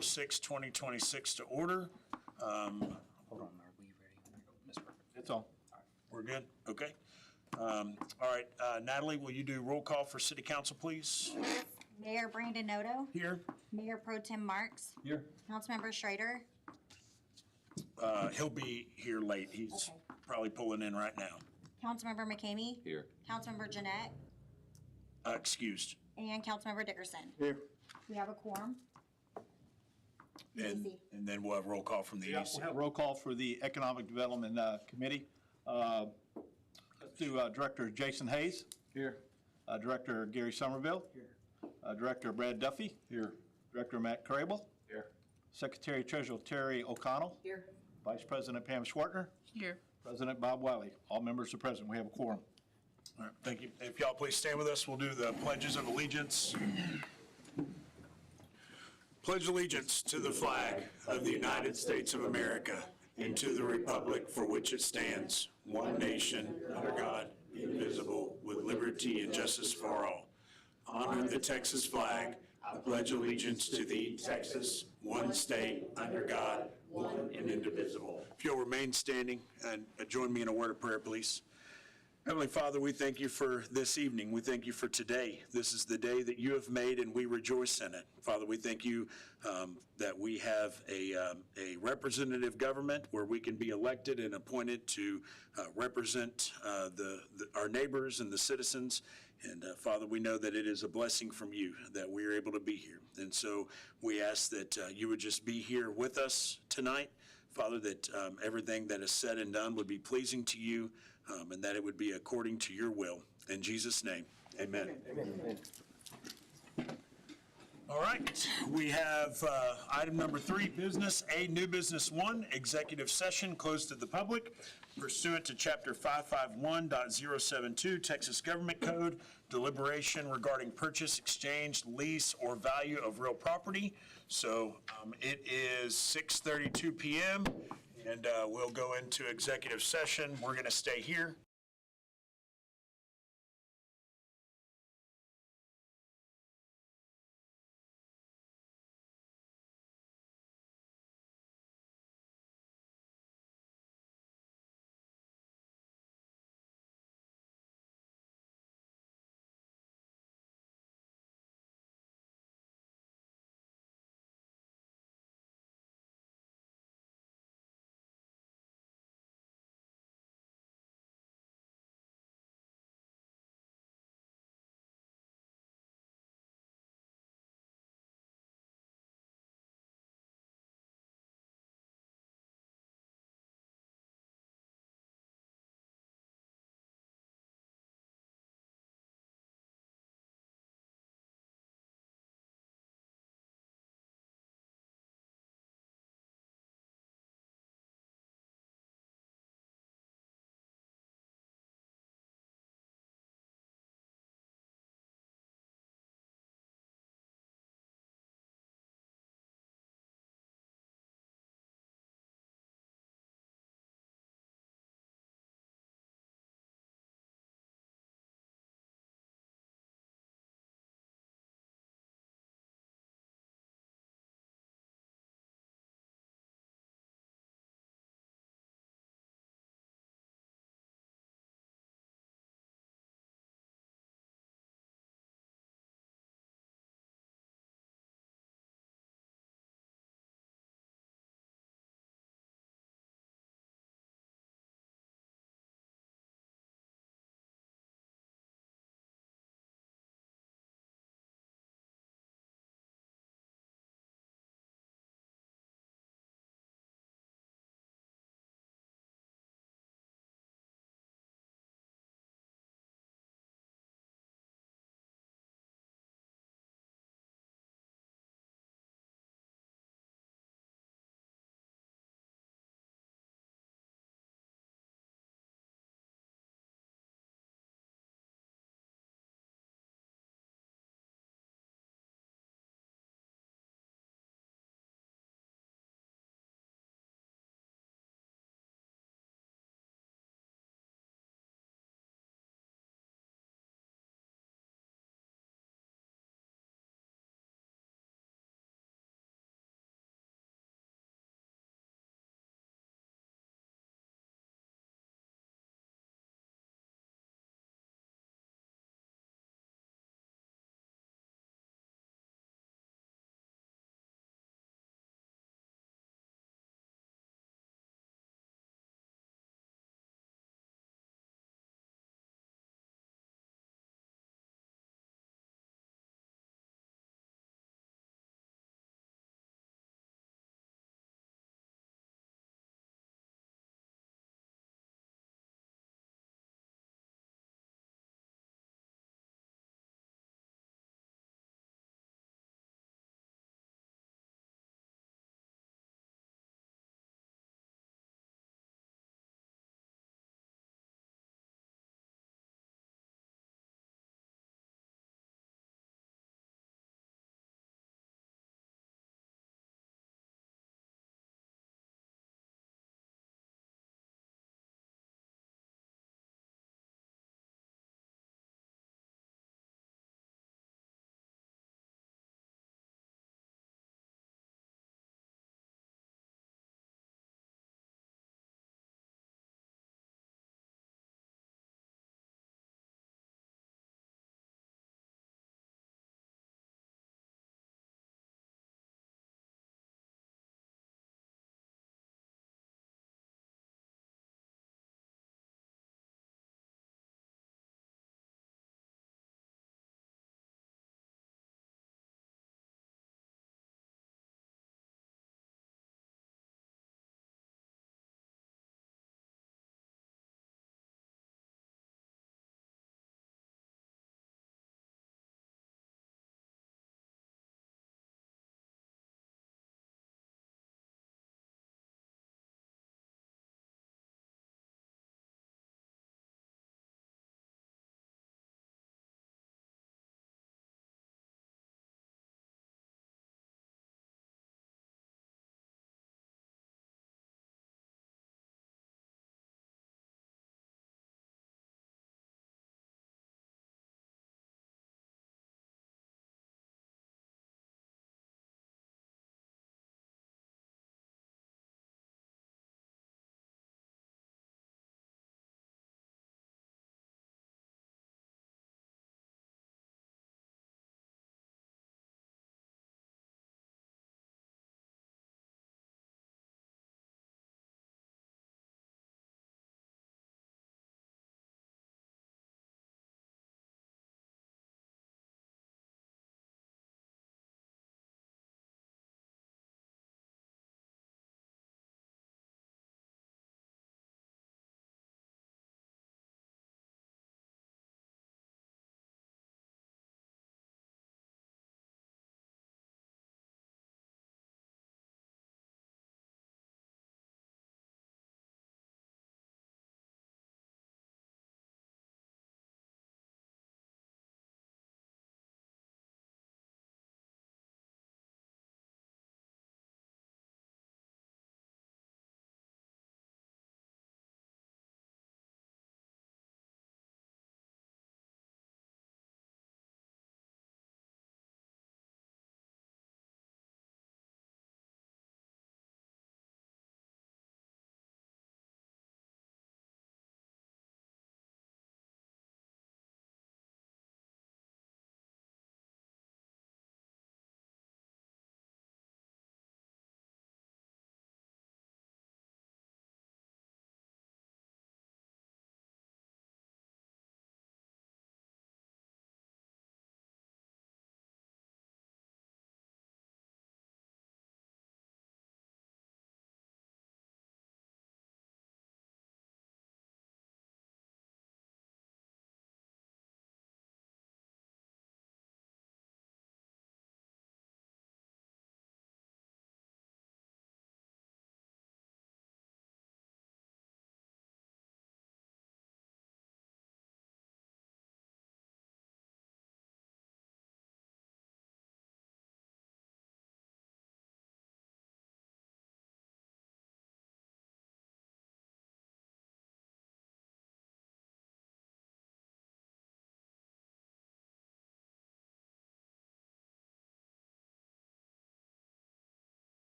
6, 2026 to order. Hold on, are we ready? Ms. Perfect. That's all. We're good? Okay. All right, Natalie, will you do roll call for city council, please? Mayor Brandon Noto, Here. Mayor Pro Tem Marks, Here. Councilmember Schrader, He'll be here late. He's Okay. probably pulling in right now. Councilmember McCamey, Here. Councilmember Jeanette, Excused. and Councilmember Dickerson. Here. We have a quorum. And EDC. and then we'll have roll call from the Yeah, EDC. we'll have roll call for the Economic Development Committee. Let's do Director Jason Hayes. Here. Director Gary Somerville. Here. Director Brad Duffy. Here. Director Matt Crable. Here. Secretary Treasurer Terry O'Connell. Here. Vice President Pam Schwartner. Here. President Bob Wiley. All members are present. We have a quorum. All right, thank you. If y'all please stand with us, we'll do the pledges of allegiance. Pledge allegiance to the flag of the United States of America and to the republic for which it stands, one nation, under God, indivisible, with liberty and justice for all. Honor the Texas flag. I pledge allegiance to thee, Texas, one state, under God, one and indivisible. If you'll remain standing and join me in a word of prayer, please. Heavenly Father, we thank you for this evening. We thank you for today. This is the day that you have made, and we rejoice in it. Father, we thank you that we have a representative government where we can be elected and appointed to represent our neighbors and the citizens. And Father, we know that it is a blessing from you that we are able to be here. And so we ask that you would just be here with us tonight. Father, that everything that is said and done would be pleasing to you, and that it would be according to your will. In Jesus' name, amen. Amen. All right, we have item number 3, business A, new business 1, executive session closed to the public pursuant to chapter 551.072 Texas Government Code, deliberation regarding purchase, exchange, lease, or value of real property. So it is 6:32 p.m. and we'll go into executive session. We're going to stay here.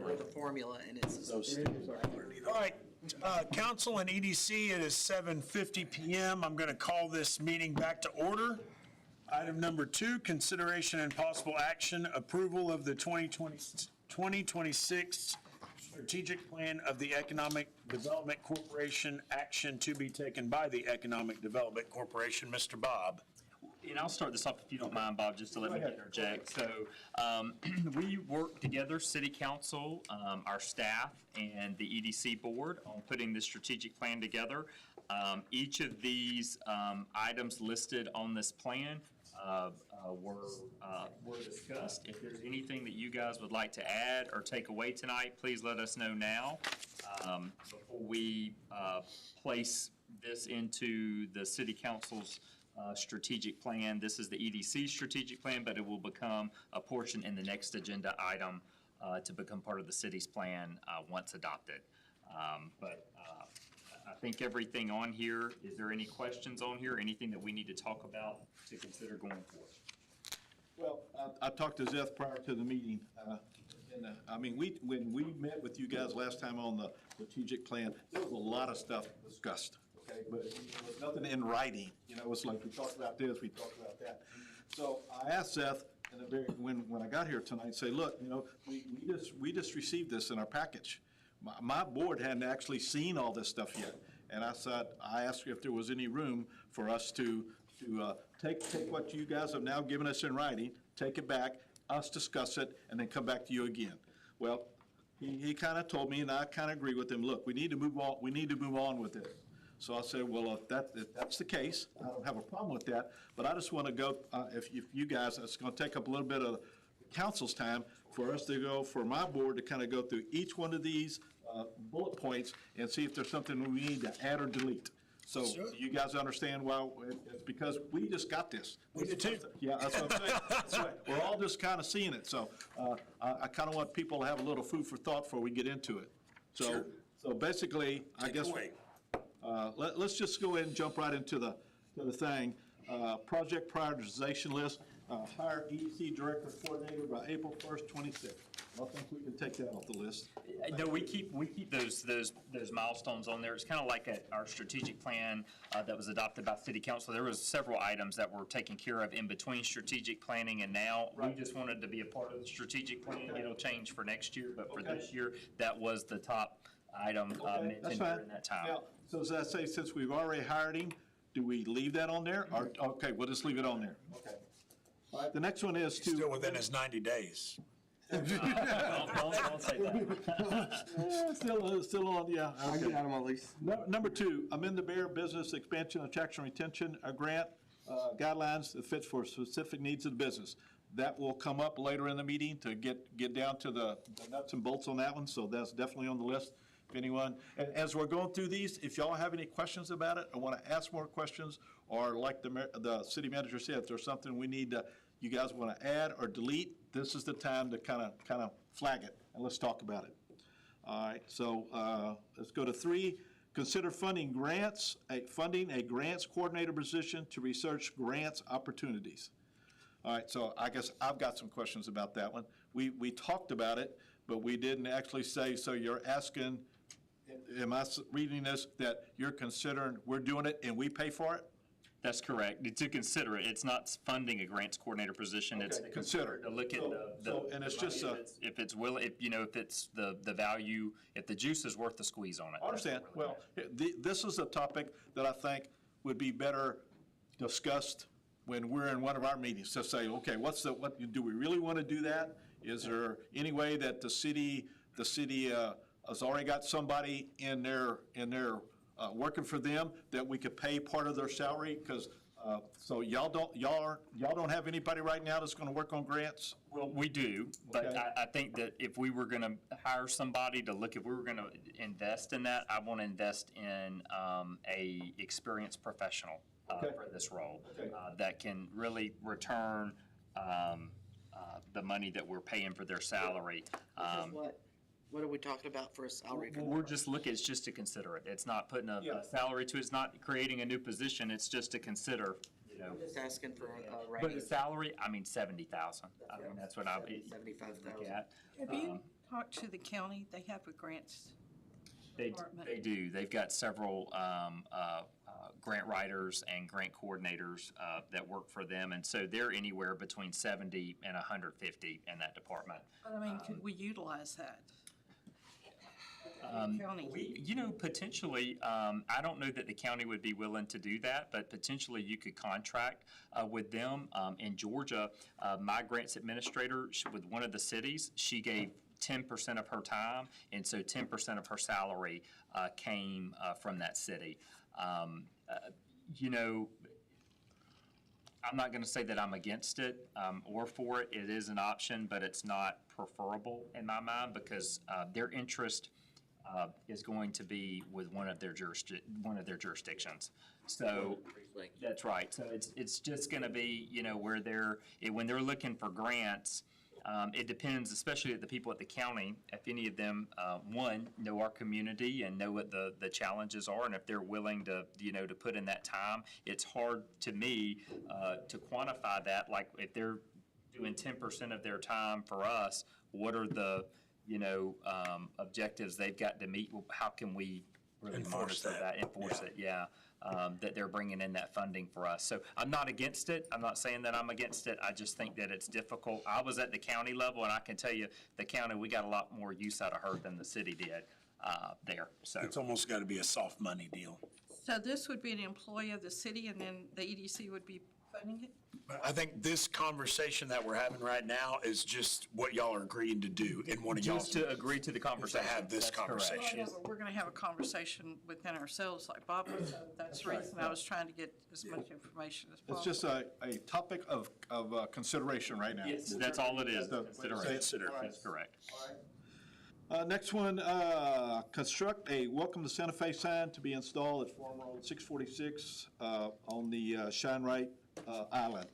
With the formula, and it's. All right, council and EDC, it is 7:50 PM. I'm going to call this meeting back to order. Item number 2, consideration and possible action, approval of the 2026 strategic plan of the Economic Development Corporation, action to be taken by the Economic Development Corporation. Mr. Bob. And I'll start this off if you don't mind, Bob, just to let me interject. So we work together, City Council, our staff, and the EDC Board on putting this strategic plan together. Each of these items listed on this plan were discussed. If there's anything that you guys would like to add or take away tonight, please let us know now before we place this into the City Council's strategic plan. This is the EDC strategic plan, but it will become a portion in the next agenda item to become part of the city's plan once adopted. I think everything on here, is there any questions on here, anything that we need to talk about to consider going forward? Well, I talked to Zeth prior to the meeting. When we met with you guys last time on the strategic plan, there was a lot of stuff discussed, okay? But there was nothing in writing. It was like, we talked about this, we talked about that. So I asked Seth, when I got here tonight, say, look, we just received this in our package. My board hadn't actually seen all this stuff yet. And I asked if there was any room for us to take what you guys have now given us in writing, take it back, us discuss it, and then come back to you again. Well, he kind of told me, and I kind of agree with him, look, we need to move on with this. So I said, well, if that's the case, I don't have a problem with that, but I just want to go, if you guys, it's going to take up a little bit of council's time for us to go, for my board to kind of go through each one of these bullet points and see if there's something we need to add or delete. So you guys understand why, it's because we just got this. We did too. Yeah, that's what I'm saying. That's right. We're all just kind of seeing it, so I kind of want people to have a little food for thought before we get into it. So basically, I guess, let's just go ahead and jump right into the thing. Project prioritization list, hire EDC Director Coordinator by April 1st, 26. I think we can take that off the list. No, we keep those milestones on there. It's kind of like our strategic plan that was adopted by City Council. There was several items that were taken care of in between strategic planning and now. We just wanted to be a part of the strategic plan. It'll change for next year, but for this year, that was the top item mentioned during that time. Now, so as I say, since we've already hired him, do we leave that on there? Or, okay, we'll just leave it on there. Okay. All right, the next one is to. Still within his 90 days. Don't say that. Still on, yeah. I Okay. got them at least. Number 2, amend the Bear Business Expansion, Attraction, Retention Grant guidelines that fits for specific needs of the business. That will come up later in the meeting to get down to the nuts and bolts on that one, so that's definitely on the list. If anyone, and as we're going through these, if y'all have any questions about it, or want to ask more questions, or like the city manager said, if there's something we need to, you guys want to add or delete, this is the time to kind of flag it, and let's talk about it. All right, so let's go to 3. Consider funding a grants coordinator position to research grants opportunities. All right, so I guess I've got some questions about that one. We talked about it, but we didn't actually say, so you're asking, am I reading this, that you're considering we're doing it and we pay for it? That's correct. To consider it, it's not funding a grants coordinator position. It's Okay, consider. to look at And it's just if it's the value, if the juice is worth the squeeze on it. I understand. Well, this is a topic that I think would be better discussed when we're in one of our meetings, to say, okay, do we really want to do that? Is there any way that the city has already got somebody in their working for them that we could pay part of their salary? Because so y'all don't have anybody right now that's going to work on grants? Well, we do, but Okay. I think that if we were going to hire somebody to look, if we were going to invest in that, I want to invest in a experienced professional Okay. for this role Okay. that can really return the money that we're paying for their salary. What are we talking about for a salary? Well, we're just looking, it's just to consider it. It's not putting a Yeah. salary to it. It's not creating a new position. It's just to consider, I'm just asking for a But the raise. salary, I mean, 70,000. I mean, that's what I would look 75,000. at. talk to the county? They have a grants. They Department. do. They've got several grant writers and grant coordinators that work for them, and so they're anywhere between 70 and 150 in that department. But I mean, could we utilize that? County. Potentially, I don't know that the county would be willing to do that, but potentially you could contract with them. In Georgia, my grants administrator, with one of the cities, she gave 10% of her time, and so 10% of her salary came from that city. I'm not going to say that I'm against it or for it. It is an option, but it's not preferable in my mind because their interest is going to be with one of their jurisdictions. So that's right. So it's just going to be where when they're looking for grants. It depends, especially at the people at the county, if any of them, one, know our community and know what the challenges are, and if they're willing to, to put in that time. It's hard to me to quantify that, like if they're doing 10% of their time for us, what are the, objectives they've got to meet? How can we really Enforce monitor that. Enforce it, yeah. That they're bringing in that funding for us. So I'm not against it. I'm not saying that I'm against it. I just think that it's difficult. I was at the county level, and I can tell you, the county, we got a lot more use out of her than the city did there. So It's almost got to be a soft money deal. So this would be an employee of the city, and then the EDC would be funding it? But I think this conversation that we're having right now is just what y'all are agreeing to do in one of y'all. just to agree to the conversation. have this That's correct. conversation. Well, I know, but we're gonna have a conversation within ourselves like Bob was, so that's the reason I was trying to get as much information as It's possible. just a topic of consideration right now. Yes, that's all it is, So, consideration. Consider. That's correct. Next one, construct a Welcome to Santa Fe sign to be installed at Farm Road 646 on the Shine Right Island.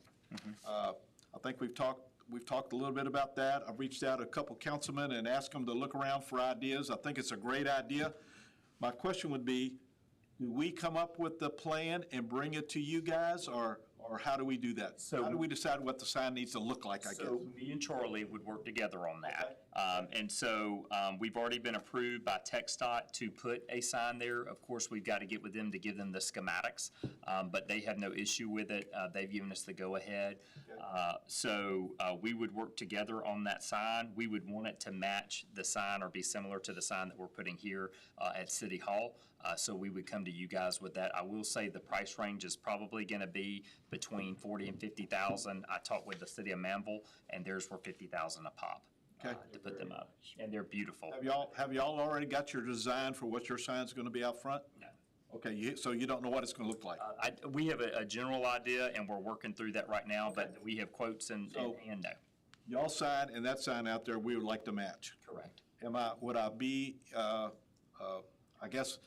I think we've talked a little bit about that. I've reached out to a couple councilmen and asked them to look around for ideas. I think it's a great idea. My question would be, do we come up with the plan and bring it to you guys, or how do we do that? How do we decide what the sign needs to look like, I guess? So me and Charlie would work together on that. And so we've already been approved by TxDOT to put a sign there. Of course, we've got to get with them to give them the schematics, but they have no issue with it. They've given us the go-ahead. So we would work together on that sign. We would want it to match the sign or be similar to the sign that we're putting here at City Hall. So we would come to you guys with that. I will say the price range is probably going to be between $40,000 and $50,000. I talked with the city of Manville, and theirs were $50,000 a pop to put them up, and they're beautiful. Have y'all already got your design for what your sign's going to be out front? No. Okay, so you don't know what it's going to look like? We have a general idea, and we're working through that right now, but we have quotes and no. Y'all sign, and that sign out there, we would like to match. Correct. Would I be, I guess,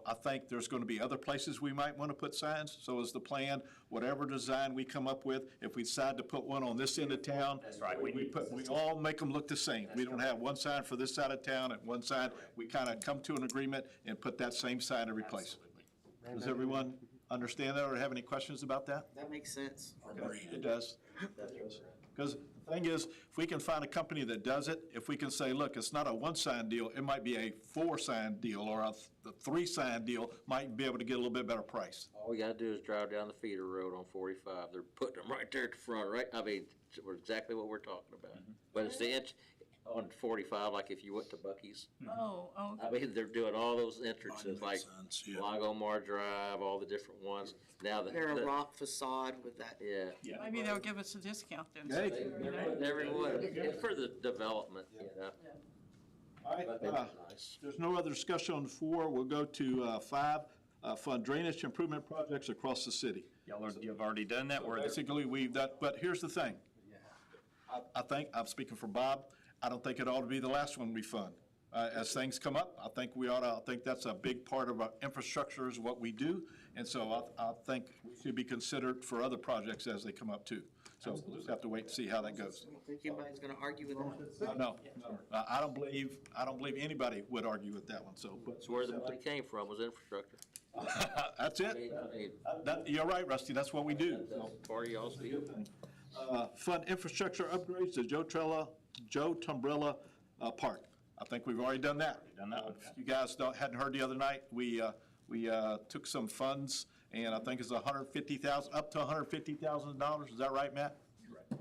I think there's going to be other places we might want to put signs. So is the plan, whatever design we come up with, if we decide to put one on this end of town. That's right. We all make them look the same. We don't have one sign for this side of town and one sign. We kind of come to an agreement and put that same sign every place. Does everyone understand that or have any questions about that? That makes sense. It does. Because the thing is, if we can find a company that does it, if we can say, look, it's not a one-sign deal, it might be a four-sign deal, or a three-sign deal, might be able to get a little bit better price. All we gotta do is drive down the feeder road on 45. They're putting them right there at the front, right? I mean, we're exactly what we're talking about. But it's the inch on 45, like if you went to Buc-ee's. Oh, I mean, they're doing all those entrances, like Signs, yeah. Lagomar Drive, all the different ones. Now They're a rock facade with that. Yeah. maybe they'll give us a discount then. Hey. They're putting everyone, it's for the development, All right, But that's nice. there's no other discussion on the floor. We'll go to 5, fund drainage improvement projects across the city. You've already done that. Basically, we've done, but here's the thing. I think, I'm speaking for Bob, I don't think it ought to be the last one we fund. As things come up, I think I think that's a big part of our infrastructure is what we do. And so I think we should be considered for other projects as they come up too. So we'll just have to wait and see how that goes. I don't think anybody's gonna argue with that. No, I don't believe anybody would argue with that one, so. but- It's where the money came from, was infrastructure. That's I it. mean, You're right, Rusty, that's what we do. that's part of y'all's deal. Fund infrastructure upgrades to Joe Tumbrella Park. I think we've already done that. Done that one. If you guys hadn't heard the other night, we took some funds, and I think it's up to $150,000. Is that right, Matt?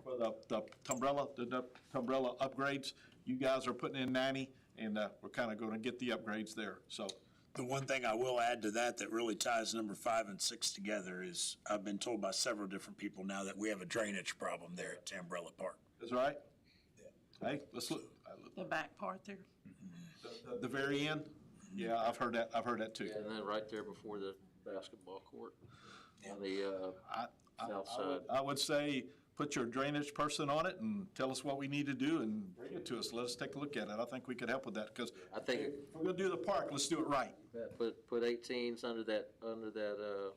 For the umbrella, the umbrella upgrades. You guys are putting in 90, and we're kind of going to get the upgrades there, so. The one thing I will add to that really ties number 5 and 6 together is I've been told by several different people now that we have a drainage problem there at Tambrella Park. Is that right? Hey, let's look, The back part there. the very end? Yeah, I've heard that too. And then right there before the basketball court, on the, south I would- side. I would say, put your drainage person on it and tell us what we need to do and bring it to us. Let us take a look at it. I think we could help with that, because I think if we're gonna do the park, let's do it right. put 18s under that, you're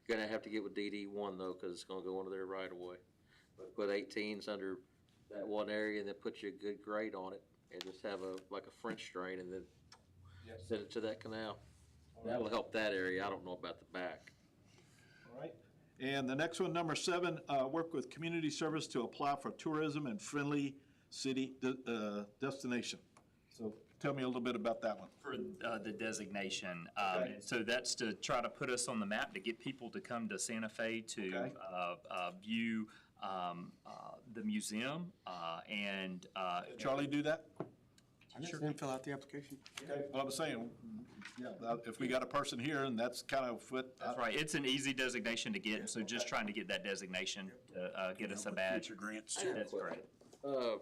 gonna have to get with DD one though, cause it's gonna go under their right of way. But put 18s under that one area and then put you a good grate on it and just have like a French drain and then send it to that canal. That'll help that area. I don't know about the back. All right. And the next one, number 7, work with community service to apply for tourism and friendly city destination. So tell me a little bit about that one. For the designation. Okay. So that's to try to put us on the map, to get people to come to Santa Fe to Okay. view the museum and. Charlie, do that? I just didn't fill out the application. Okay. Well, I was saying, yeah, if we got a person here and that's kind of what. That's right. It's an easy designation to get, so just trying to get that designation to get us a badge. Future grants I too. got a That's question. correct.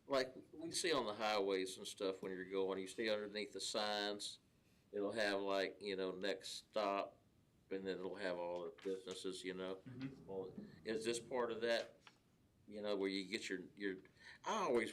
Like we see on the highways and stuff when you're going, you stay underneath the signs, it'll have like, next stop, and then it'll have all the businesses, Well, is this part of that, where you get your, I always,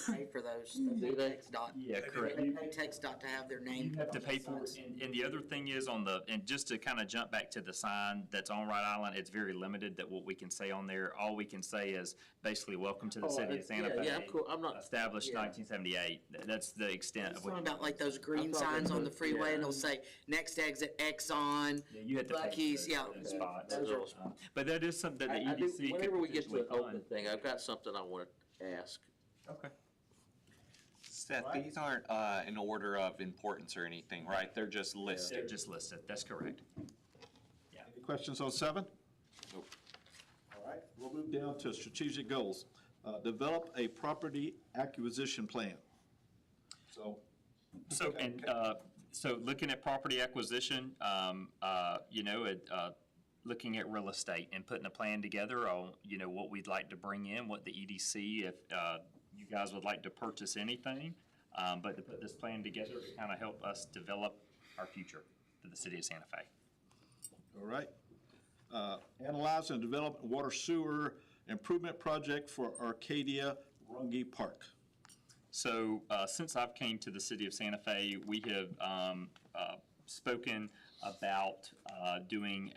Pay for those. Do they? TxDOT. Yeah, correct. They pay TxDOT to have their name. You have to pay for it, and the other thing is and just to kind of jump back to the sign that's on Wright Island, it's very limited that what we can say on there. All we can say is basically, welcome to the city of Santa Fe. Yeah, I'm cool. I'm not. Established yeah. 1978. That's the extent of Something what. about like those green I'm talking signs on the about- freeway and yeah. they'll say, next exit Exxon. Yeah, you have to pay for Buc-ee's, those- yeah. those spots. Those are- But that is something that the I do, EDC could whenever we get to potentially an open fund. thing, I've got something I want to ask. Okay. Seth, these aren't in order of importance or anything, right? They're just They're listed. just listed. That's correct. Any questions on 7? Nope. All right, we'll move down to strategic goals. Develop a property acquisition plan. So. So, and, so looking at property acquisition, looking at real estate and putting a plan together on, what we'd like to bring in, what the EDC, if, you guys would like to purchase anything, but to put this plan together to kind of help us develop our future for the city of Santa Fe. All right. Analyze and develop a water sewer improvement project for Arcadia Runge Park. So, since I've came to the city of Santa Fe, we have spoken about doing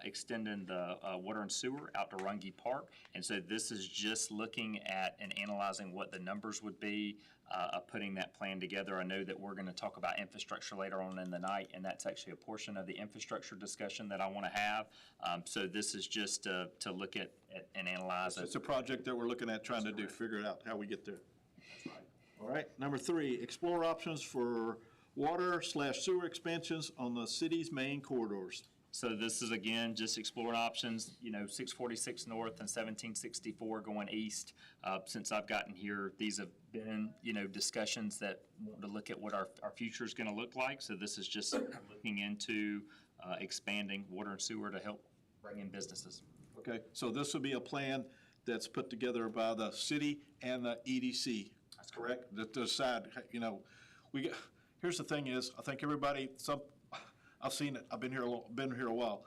extending the water and sewer out to Runge Park. And so this is just looking at and analyzing what the numbers would be of putting that plan together. I know that we're going to talk about infrastructure later on in the night, and that's actually a portion of the infrastructure discussion that I want to have. So this is just to look at and analyze it. It's a project that we're looking at trying to do, figure out how we get there. All right, number 3, explore options for water/sewer expansions on the city's main corridors. So this is, again, just exploring options, 646 north and 1764 going east. Since I've gotten here, these have been, discussions that want to look at what our future is going to look like. So this is just looking into expanding water and sewer to help bring in businesses. Okay, so this will be a plan that's put together by the city and the EDC. That's correct. That decide, here's the thing is, I think everybody, I've seen it, I've been here a while.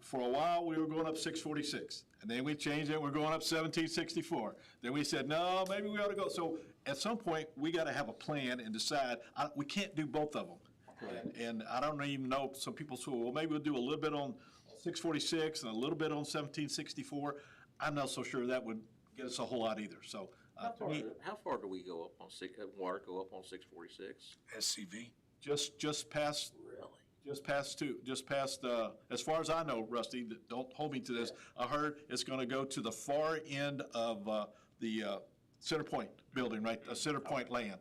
For a while, we were going up 646, and then we changed it, we're going up 1764. Then we said, no, maybe we ought to go. So at some point, we got to have a plan and decide, we can't do both of them. And I don't even know, some people say, well, maybe we'll do a little bit on 646 and a little bit on 1764. I'm not so sure that would get us a whole lot either, so. To me, How far do we go up on water go up on 646? SCV. just past, Really? Just past, as far as I know, Rusty, don't hold me to this, I heard it's gonna go to the far end of, the Center Point building, right, Center Point land.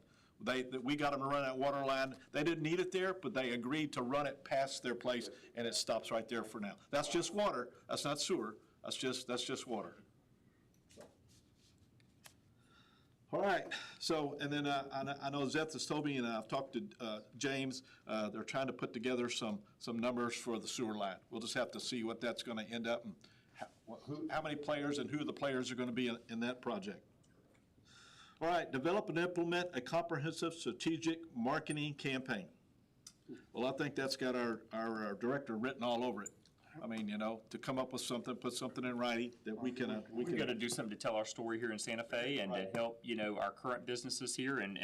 We got them to run that water line. They didn't need it there, but they agreed to run it past their place, and it stops right there for now. That's just water, that's not sewer, that's just water. All right, so, and then I know Zeth has told me, and I've talked to James, they're trying to put together some numbers for the sewer line. We'll just have to see what that's gonna end up, and how many players and who the players are gonna be in that project. All right, develop and implement a comprehensive strategic marketing campaign. Well, I think that's got our director written all over it. I mean, you know, to come up with something, put something in writing that we can. We're gonna do something to tell our story here in Santa Fe and to help, you know, our current businesses here and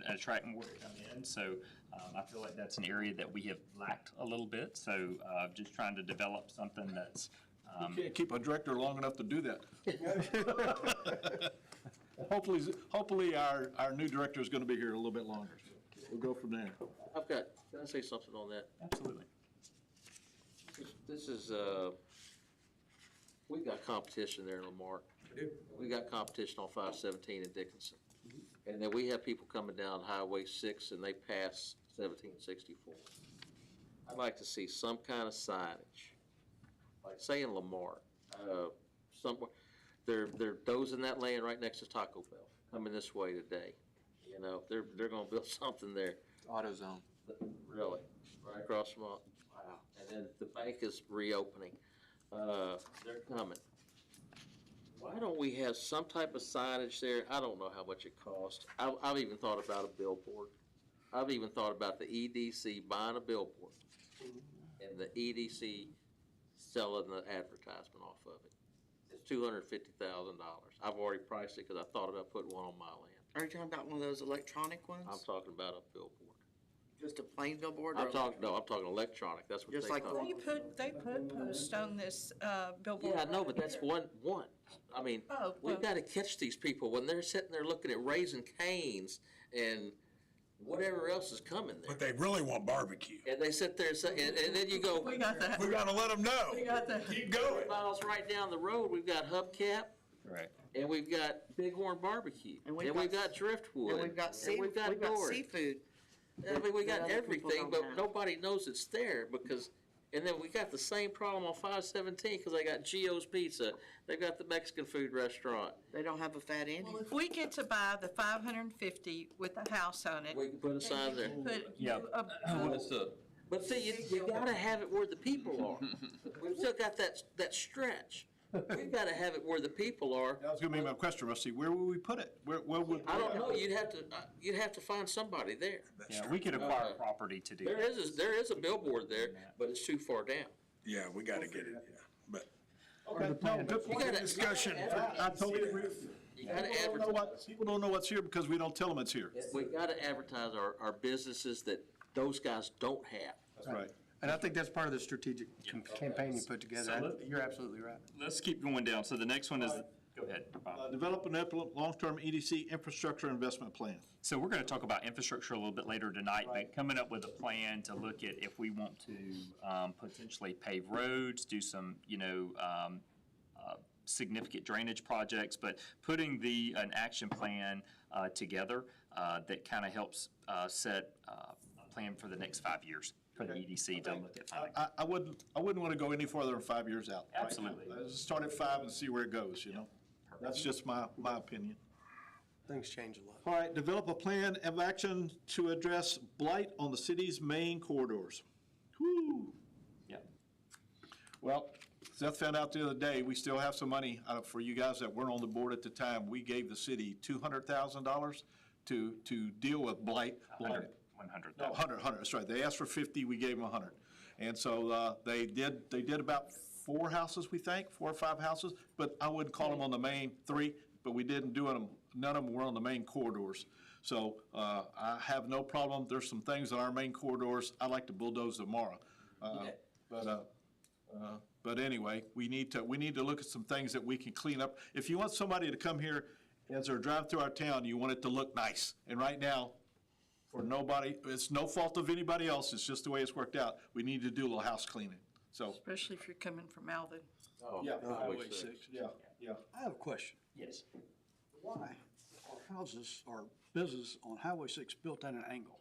attract more to come in. So, I feel like that's an area that we have lacked a little bit. So, just trying to develop something that's, You can't keep a director long enough to do that. Hopefully our new director is gonna be here a little bit longer. We'll go from there. can I say something on that? absolutely. This is, we've got competition there in Lamar. We got competition on 517 in Dickinson. And then we have people coming down Highway 6 and they pass 1764. I'd like to see some kind of signage, like say in Lamar, somewhere, they're dozing that land right next to Taco Bell, coming this way today. You know, they're gonna build something there, AutoZone. really, right across from, wow. And then the bank is reopening, they're coming. Why don't we have some type of signage there? I don't know how much it costs. I've even thought about a billboard. I've even thought about the EDC buying a billboard and the EDC selling the advertisement off of it. It's $250,000. I've already priced it because I thought about putting one on my land. Are you talking about one of those electronic ones? I'm talking about a billboard. Just a plain billboard? or I'm talking electronic. That's what Just they like call the it. They put posts on this billboard. Yeah, I know, but right that's here. one. I mean, Oh, we've well- got to catch these people when they're sitting there looking at Raising Cane's and whatever else is coming there. But they really want barbecue. And they sit there and say, and then you go, We got that. We gotta let them know. We got that. Keep going. miles right down the road, we've got Hubcap, Right. and we've got Bighorn Barbecue, And and we've got Driftwood. And we've got we've got Dory. seafood. I mean, we got that other people everything, don't but have. nobody knows it's there because, and then we got the same problem on 517 because they got Gio's Pizza. They've got the Mexican food restaurant. They don't have a Fat Andy. Well, if we get to buy the 550 with a house on it. We can put a sign there. Put Yeah. But see, you gotta have it where the people are. We've still got that stretch. We've gotta have it where the people are. That was gonna be my question, Rusty. Where would we put it? Where would? I don't know, you'd have to find somebody there. Yeah, we could acquire property to do There that. is a billboard there, but it's too far down. Yeah, we gotta get it, yeah. But Okay, no, good You point. gotta, discussion. I totally agree. you gotta People don't know what's here because we don't tell them it's here. we gotta advertise our businesses that those guys don't have. That's right. And I think that's part of the strategic campaign you put together. You're absolutely right. Let's keep going down. So the next one is, go ahead, Bob. Develop and implement long-term EDC infrastructure investment plan. So we're gonna talk about infrastructure a little bit later tonight, but coming up with a plan to look at if we want to, potentially pave roads, do some, significant drainage projects, but putting an action plan, together, that kind of helps, set, a plan for the next 5 years for the EDC to look at funding. I wouldn't want to go any farther than 5 years out. right now. Absolutely. Let's start at 5 and see where it goes, you know? That's just my opinion. Things change a lot. All right, develop a plan of action to address blight on the city's main corridors. Whew. Yeah. Well, Seth found out the other day, we still have some money for you guys that weren't on the board at the time. We gave the city $200,000 to deal with blight. 100,000. No, 100, that's right. They asked for 50, we gave them 100. And so they did about 4 houses, we think, 4 or 5 houses, but I wouldn't call them on the main 3, but we didn't do them, none of them were on the main corridors. So I have no problem. There's some things on our main corridors I'd like to bulldoze tomorrow. But anyway, we need to look at some things that we can clean up. If you want somebody to come here as they're driving through our town, you want it to look nice. And right now, for nobody, it's no fault of anybody else, it's just the way it's worked out. We need to do a little house cleaning, so. Especially if you're coming from Alvin. Yeah, Highway 6. Yeah, yeah. I have a question. Yes. Why are houses or business on Highway 6 built at an angle?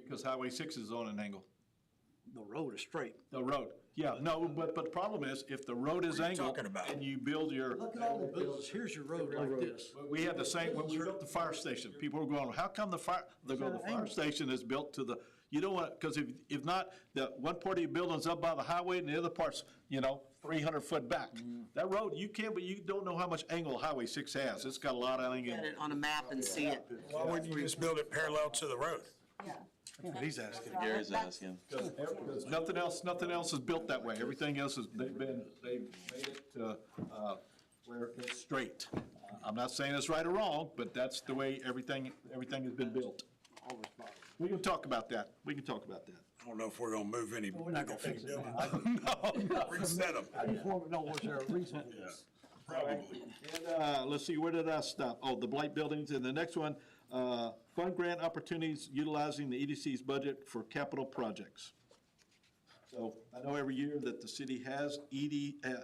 Because Highway 6 is on an angle. The road is straight. The road, yeah, no, but the problem is, if the road is angled talking about? and you build your, Look at all the buildings. Here's your road like this. we had the same, when we built the fire station, people were going, how come the fire station is built to the, you know what, because if not, the one part of your building's up by the highway and the other part's, 300 foot back. That road, you can't, but you don't know how much angle Highway 6 has. It's got a lot of angle. Get it on a map and see it. Why wouldn't you just build it parallel to the road? He's asking. Gary's asking. Because nothing else is built that way. Everything else is, they've made it, where it's straight. I'm not saying it's right or wrong, but that's the way everything has been built. We can talk about that. I don't know if we're gonna move any. We're not gonna fix it. Reset them. I just want to know, was there a reason? Probably. And, let's see, where did I stop? Oh, the blight buildings, and the next one, fund grant opportunities utilizing the EDC's budget for capital projects. So I know every year that the city has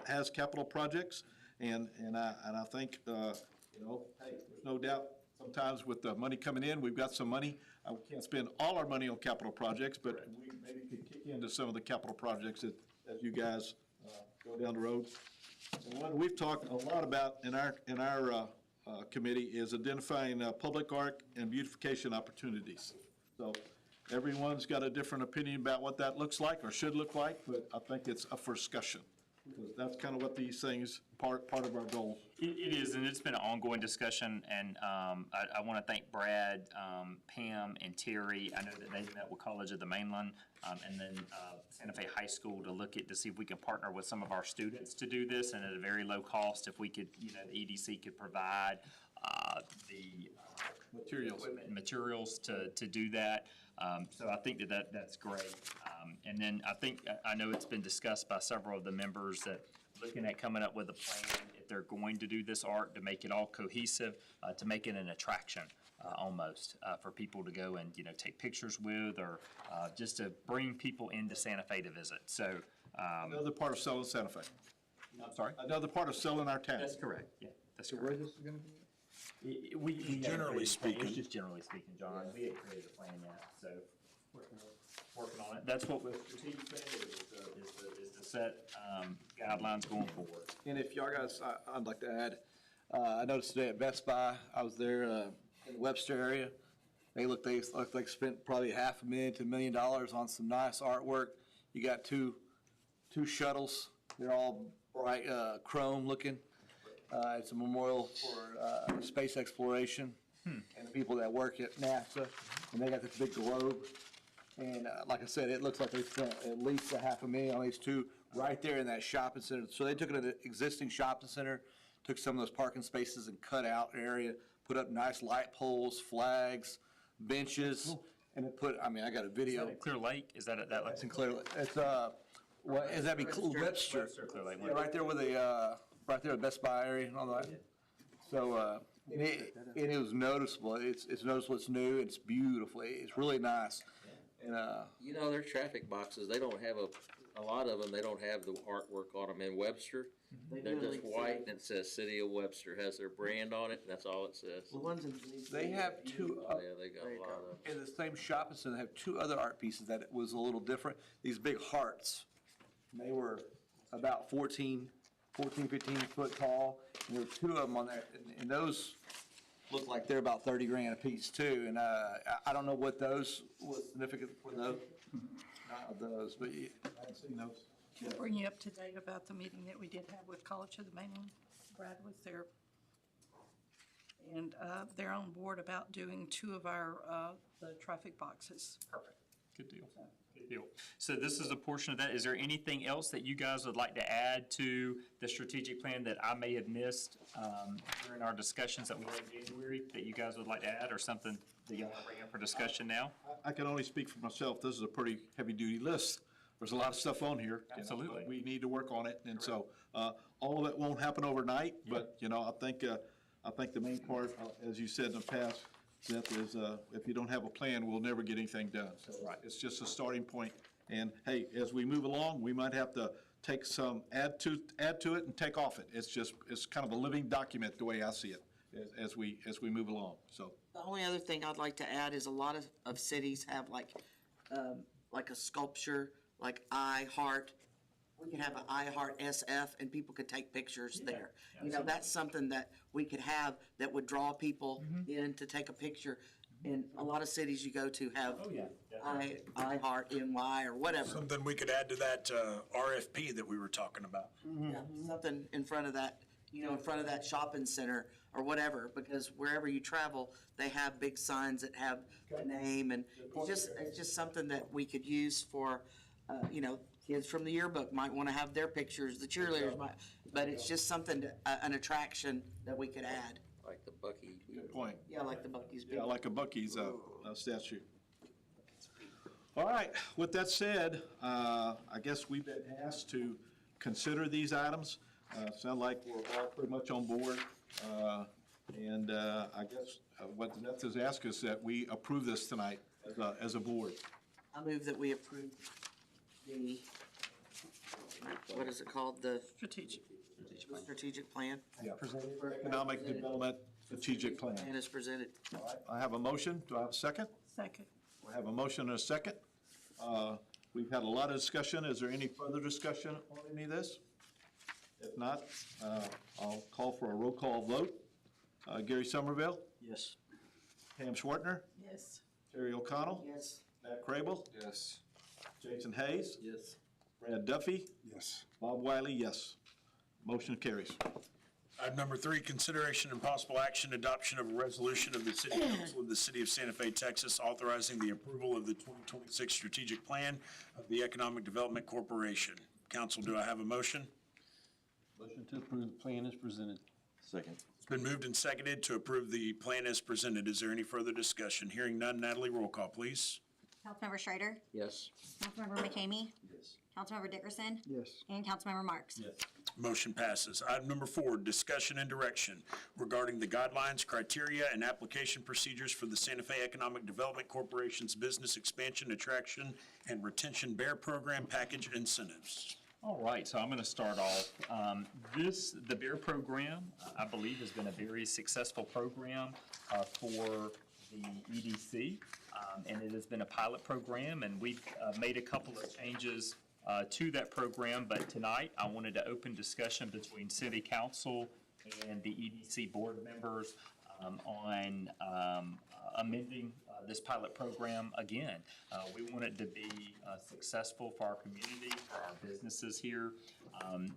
has capital projects, and I think, hey, there's no doubt, sometimes with the money coming in, we've got some money. We can't spend all our money on capital projects, but we maybe could kick into some of the capital projects as you guys go down the road. And one we've talked a lot about in our committee is identifying public art and beautification opportunities. So everyone's got a different opinion about what that looks like or should look like, but I think it's up for discussion. Because that's kind of what these things, part of our goal. It is, and it's been an ongoing discussion, and I want to thank Brad, Pam, and Terry. I know that they met with College of the Mainland, and then Santa Fe High School to see if we can partner with some of our students to do this, and at a very low cost, if we could, the EDC could provide the Materials. equipment and materials to do that. So I think that's great. And then I know it's been discussed by several of the members that looking at coming up with a plan, if they're going to do this art, to make it all cohesive, to make it an attraction almost for people to go and, take pictures with, or just to bring people into Santa Fe to visit. So, Another part of selling Santa Fe. I'm sorry? Another part of selling our town. That's correct, yeah, that's correct. We Generally speaking. It's just generally speaking, John. We ain't created a plan yet, so working on it. That's what we're strategic plan is to set guidelines going forward. And if y'all guys, I'd like to add, I noticed today at Best Buy, I was there in the Webster area. They look like spent probably $500,000 to $1 million on some nice artwork. You got two shuttles. They're all bright chrome looking. It's a memorial for space exploration and the people that work at NASA. And they got this big globe. And like I said, it looks like they spent at least $500,000 on these two right there in that shopping center. So they took it to the existing shopping center, took some of those parking spaces and cut out an area, put up nice light poles, flags, benches, and it put, I got a video. Clear Lake, is that that? It's in Clear, it's, what, is that be Webster? Clear Lake. Yeah, right there with the, right there at Best Buy area and all that. So, and it was noticeable. It's noticeable, it's new, it's beautiful, it's really nice. And, Their traffic boxes, they don't have a lot of them, they don't have the artwork on them in Webster. They're just white and it says City of Webster, has their brand on it, and that's all it says. The ones in. they have two, Oh, yeah, they got a lot of them. in the same shopping center, they have two other art pieces that was a little different. These big hearts. And they were about 14, 15 foot tall. And there were two of them on there. And those look like they're about 30 grand a piece too. And I don't know what those was significant for those. Not those, but yeah, I haven't seen those. Can I bring you up to date about the meeting that we did have with College of the Mainland? Brad was there. And they're on board about doing two of our, the traffic boxes. Perfect. Good deal. Good deal. So this is a portion of that. Is there anything else that you guys would like to add to the strategic plan that I may have missed during our discussions that we had in January that you guys would like to add, or something that you want to bring up for discussion now? I can only speak for myself. This is a pretty heavy-duty list. There's a lot of stuff on here. Absolutely. We need to work on it, and so all of it won't happen overnight, but, I think the main part, as you said in the past, Seth, is if you don't have a plan, we'll never get anything done. So it's just a starting point. And hey, as we move along, we might have to take some, add to it and take off it. It's kind of a living document, the way I see it, as we move along, so. The only other thing I'd like to add is a lot of cities have like a sculpture, like I Heart. We could have an I Heart SF and people could take pictures there. You know, that's something that we could have that would draw people in to take a picture. And a lot of cities you go to have I Heart NY or whatever. Something we could add to that RFP that we were talking about. Yeah, something in front of that, you know, in front of that shopping center or whatever, because wherever you travel, they have big signs that have the name, and it's just something that we could use for, you know, kids from the yearbook might want to have their pictures, the cheerleaders might, but it's just something, an attraction that we could add. Like the Bucky. Good point. Yeah, like the Buc-ee's. Yeah, like a Buc-ee's statue. All right, with that said, I guess we've been asked to consider these items. Sound like we're all pretty much on board. And I guess what the Nets has asked us that we approve this tonight as a board. I move that we approve the, what is it called, the strategic plan? Yeah. Economic Development Strategic Plan. And is presented. All right, I have a motion. Do I have a second? Second. We have a motion and a second. We've had a lot of discussion. Is there any further discussion on any of this? If not, I'll call for a roll call vote. Gary Somerville, Yes. Pam Schwartner, Yes. Terry O'Connell, Yes. Matt Crable, Yes. Jason Hayes, Yes. Brad Duffy, Yes. Bob Wiley, yes. Motion carries. Item number 3, consideration and possible action, adoption of a resolution of the City Council of the City of Santa Fe, Texas, authorizing the approval of the 2026 strategic plan of the Economic Development Corporation. Council, do I have a motion? Motion to approve the plan is presented. Second. It's been moved and seconded to approve the plan as presented. Is there any further discussion? Hearing none, Natalie, roll call, please. Councilmember Schrader, Yes. Councilmember McCamey, Yes. Councilmember Dickerson, Yes. and Councilmember Marks. Motion passes. Item number 4, discussion and direction regarding the guidelines, criteria, and application procedures for the Santa Fe Economic Development Corporation's Business Expansion, Attraction, and Retention Bear Program Package Incentives. All right, so I'm going to start off. The BEAR program, I believe, has been a very successful program for the EDC, and it has been a pilot program, and we've made a couple of changes to that program, but tonight I wanted to open discussion between City Council and the EDC board members on amending this pilot program again. We want it to be successful for our community, for our businesses here.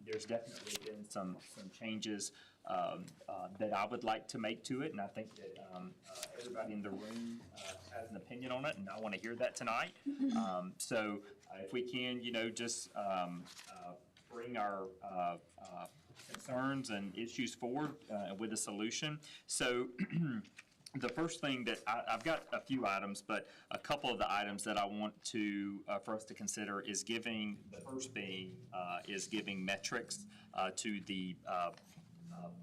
There's definitely been some changes that I would like to make to it, and I think that everybody in the room has an opinion on it, and I want to hear that tonight. So if we can, just bring our concerns and issues forward with a solution. So the first thing that I've got a few items, but a couple of the items that I want to for us to consider is giving, the first being is giving metrics to the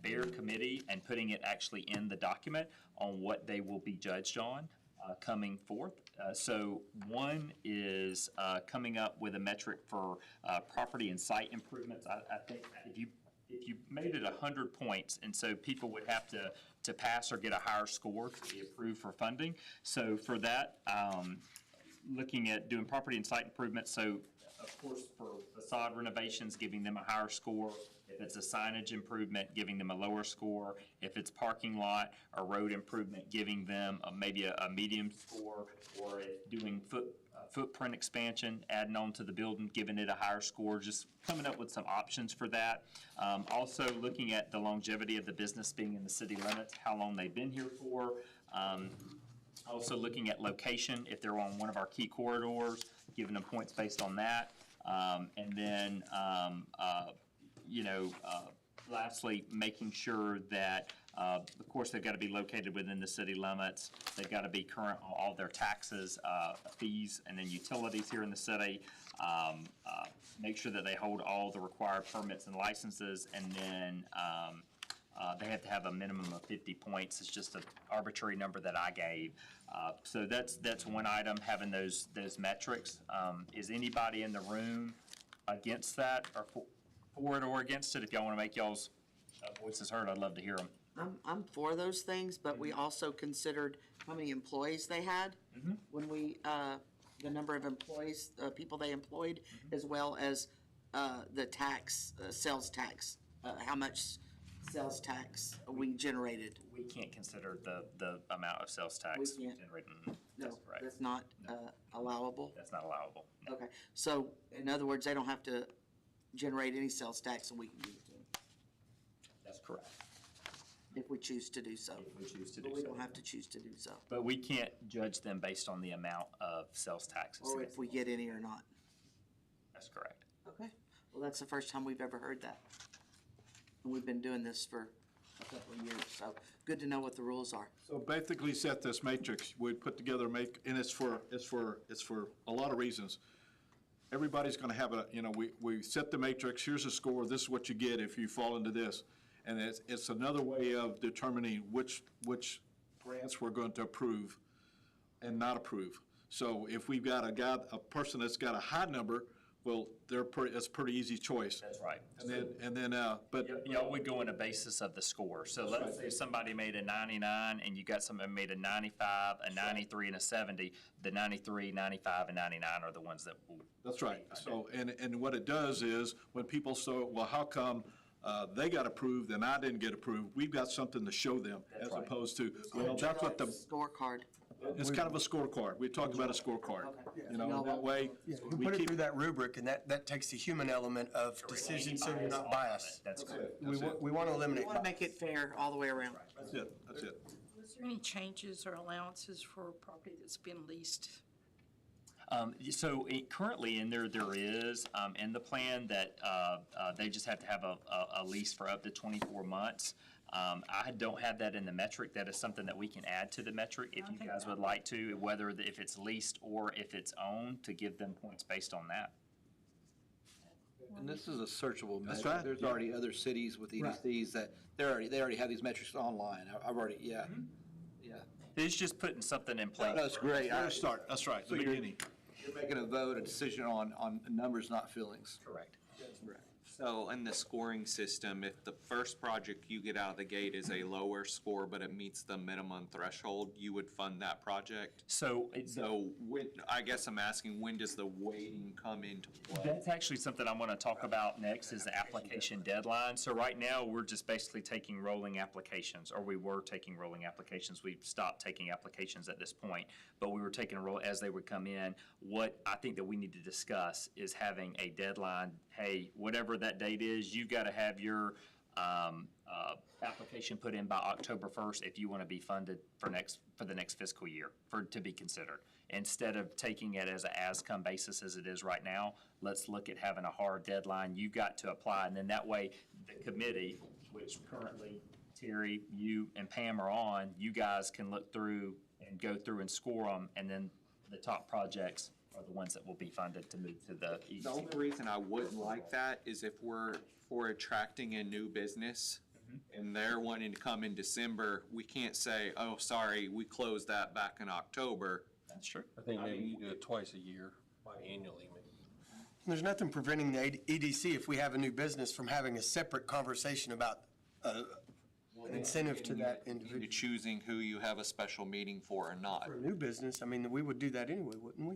BEAR committee and putting it actually in the document on what they will be judged on coming forth. So one is coming up with a metric for property and site improvements. I think if you made it 100 points, and so people would have to pass or get a higher score to be approved for funding. So for that, looking at doing property and site improvements, so of course for facade renovations, giving them a higher score. If it's a signage improvement, giving them a lower score. If it's parking lot or road improvement, giving them maybe a medium score, or if doing footprint expansion, adding on to the building, giving it a higher score, just coming up with some options for that. Also looking at the longevity of the business being in the city limits, how long they've been here for. Also looking at location, if they're on one of our key corridors, giving them points based on that. And then, lastly, making sure that, of course, they've got to be located within the city limits. They've got to be current on all their taxes, fees, and then utilities here in the city. Make sure that they hold all the required permits and licenses, and then They have to have a minimum of 50 points. It's just an arbitrary number that I gave. So that's one item, having those metrics. Is anybody in the room against that, or for it or against it? If y'all want to make y'all's voices heard, I'd love to hear them. I'm for those things, but we also considered how many employees they had when we, the number of employees, people they employed, as well as the tax, sales tax, how much sales tax we generated. We can't consider the amount of sales tax We can't. generated. No, That's correct. that's not allowable. That's not allowable. No. Okay, so in other words, they don't have to generate any sales tax and we can give it to them That's correct. if we choose to do so. If we choose to But do we so. don't have to choose to do so, But we can't judge them based on the amount of sales taxes. or if we get any or not. That's correct. Okay, well, that's the first time we've ever heard that. And we've been doing this for a couple of years, so good to know what the rules are. So basically set this matrix, we put together and it's for a lot of reasons. Everybody's gonna have we set the matrix, here's a score, this is what you get if you fall into this. And it's another way of determining which grants we're going to approve and not approve. So if we've got a person that's got a high number, well, it's a pretty easy choice. That's right. And then, but. Y'all would go on a basis of the score. So let's say somebody made a 99 and you got somebody who made a 95, a 93, and a 70. The 93, 95, and 99 are the ones that will. That's right. So, and what it does is, when people say, well, how come they got approved and I didn't get approved? We've got something to show them, as right. opposed to, well, that's what Scorecard. it's kind of a scorecard. We talked about a scorecard. You know, that way, Yeah, we we put it keep. through that rubric, and that takes the human element of decision, so you're not biased. That's correct. We want to We eliminate want to bias. make it fair all the way around. That's it, that's it. Was there any changes or allowances for property that's been leased? So currently in there is, in the plan that they just have to have a lease for up to 24 months. I don't have that in the metric. That is something that we can add to the metric if you guys would like to, whether if it's leased or if it's owned, to give them points based on that. And this is a searchable That's metric. right. There's already other cities with EDCs that they already have these metrics online. I've already, yeah. Yeah. It's just putting something in place. That's great. Let's start, that's right, the beginning. You're making a vote, a decision on numbers, not feelings. Correct. So in the scoring system, if the first project you get out of the gate is a lower score, but it meets the minimum threshold, you would fund that project? So So when, I guess I'm asking, when does the weighting come into play? that's actually something I'm going to talk about next, is the application deadline. So right now, we're just basically taking rolling applications, or we were taking rolling applications. We've stopped taking applications at this point, but we were taking a roll as they would come in. What I think that we need to discuss is having a deadline. Hey, whatever that date is, you've got to have your application put in by October 1st if you want to be funded for the next fiscal year, to be considered. Instead of taking it as a as-come basis as it is right now, let's look at having a hard deadline. You've got to apply, and then that way, the committee, which currently Terry, you, and Pam are on, you guys can look through and go through and score them, and then the top projects are the ones that will be funded to move to the The EDC. only reason I wouldn't like that is if we're attracting a new business and they're wanting to come in December, we can't say, oh, sorry, we closed that back in October. That's true. I think maybe you do it twice a year, annually maybe. There's nothing preventing the EDC, if we have a new business, from having a separate conversation about an incentive to that You're individual. choosing who you have a special meeting for or not. For a new business, I mean, we would do that anyway, wouldn't we?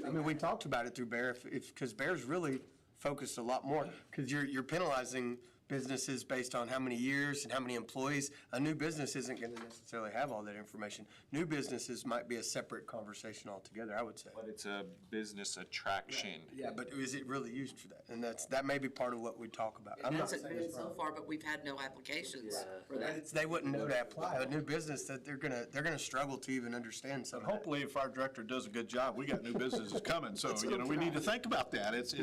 I mean, we talked about it through Bear, because Bear's really focused a lot more, because you're penalizing businesses based on how many years and how many employees. A new business isn't going to necessarily have all that information. New businesses might be a separate conversation altogether, I would say. But it's a business attraction. Yeah, but is it really used for that? And that may be part of what we talk about. I'm It not hasn't saying been it's so wrong. far, but we've had no applications for that. They wouldn't know to apply. A new business, that they're gonna struggle to even understand some of that. Hopefully, if our director does a good job, we got new businesses coming, so, we need to think about that. It's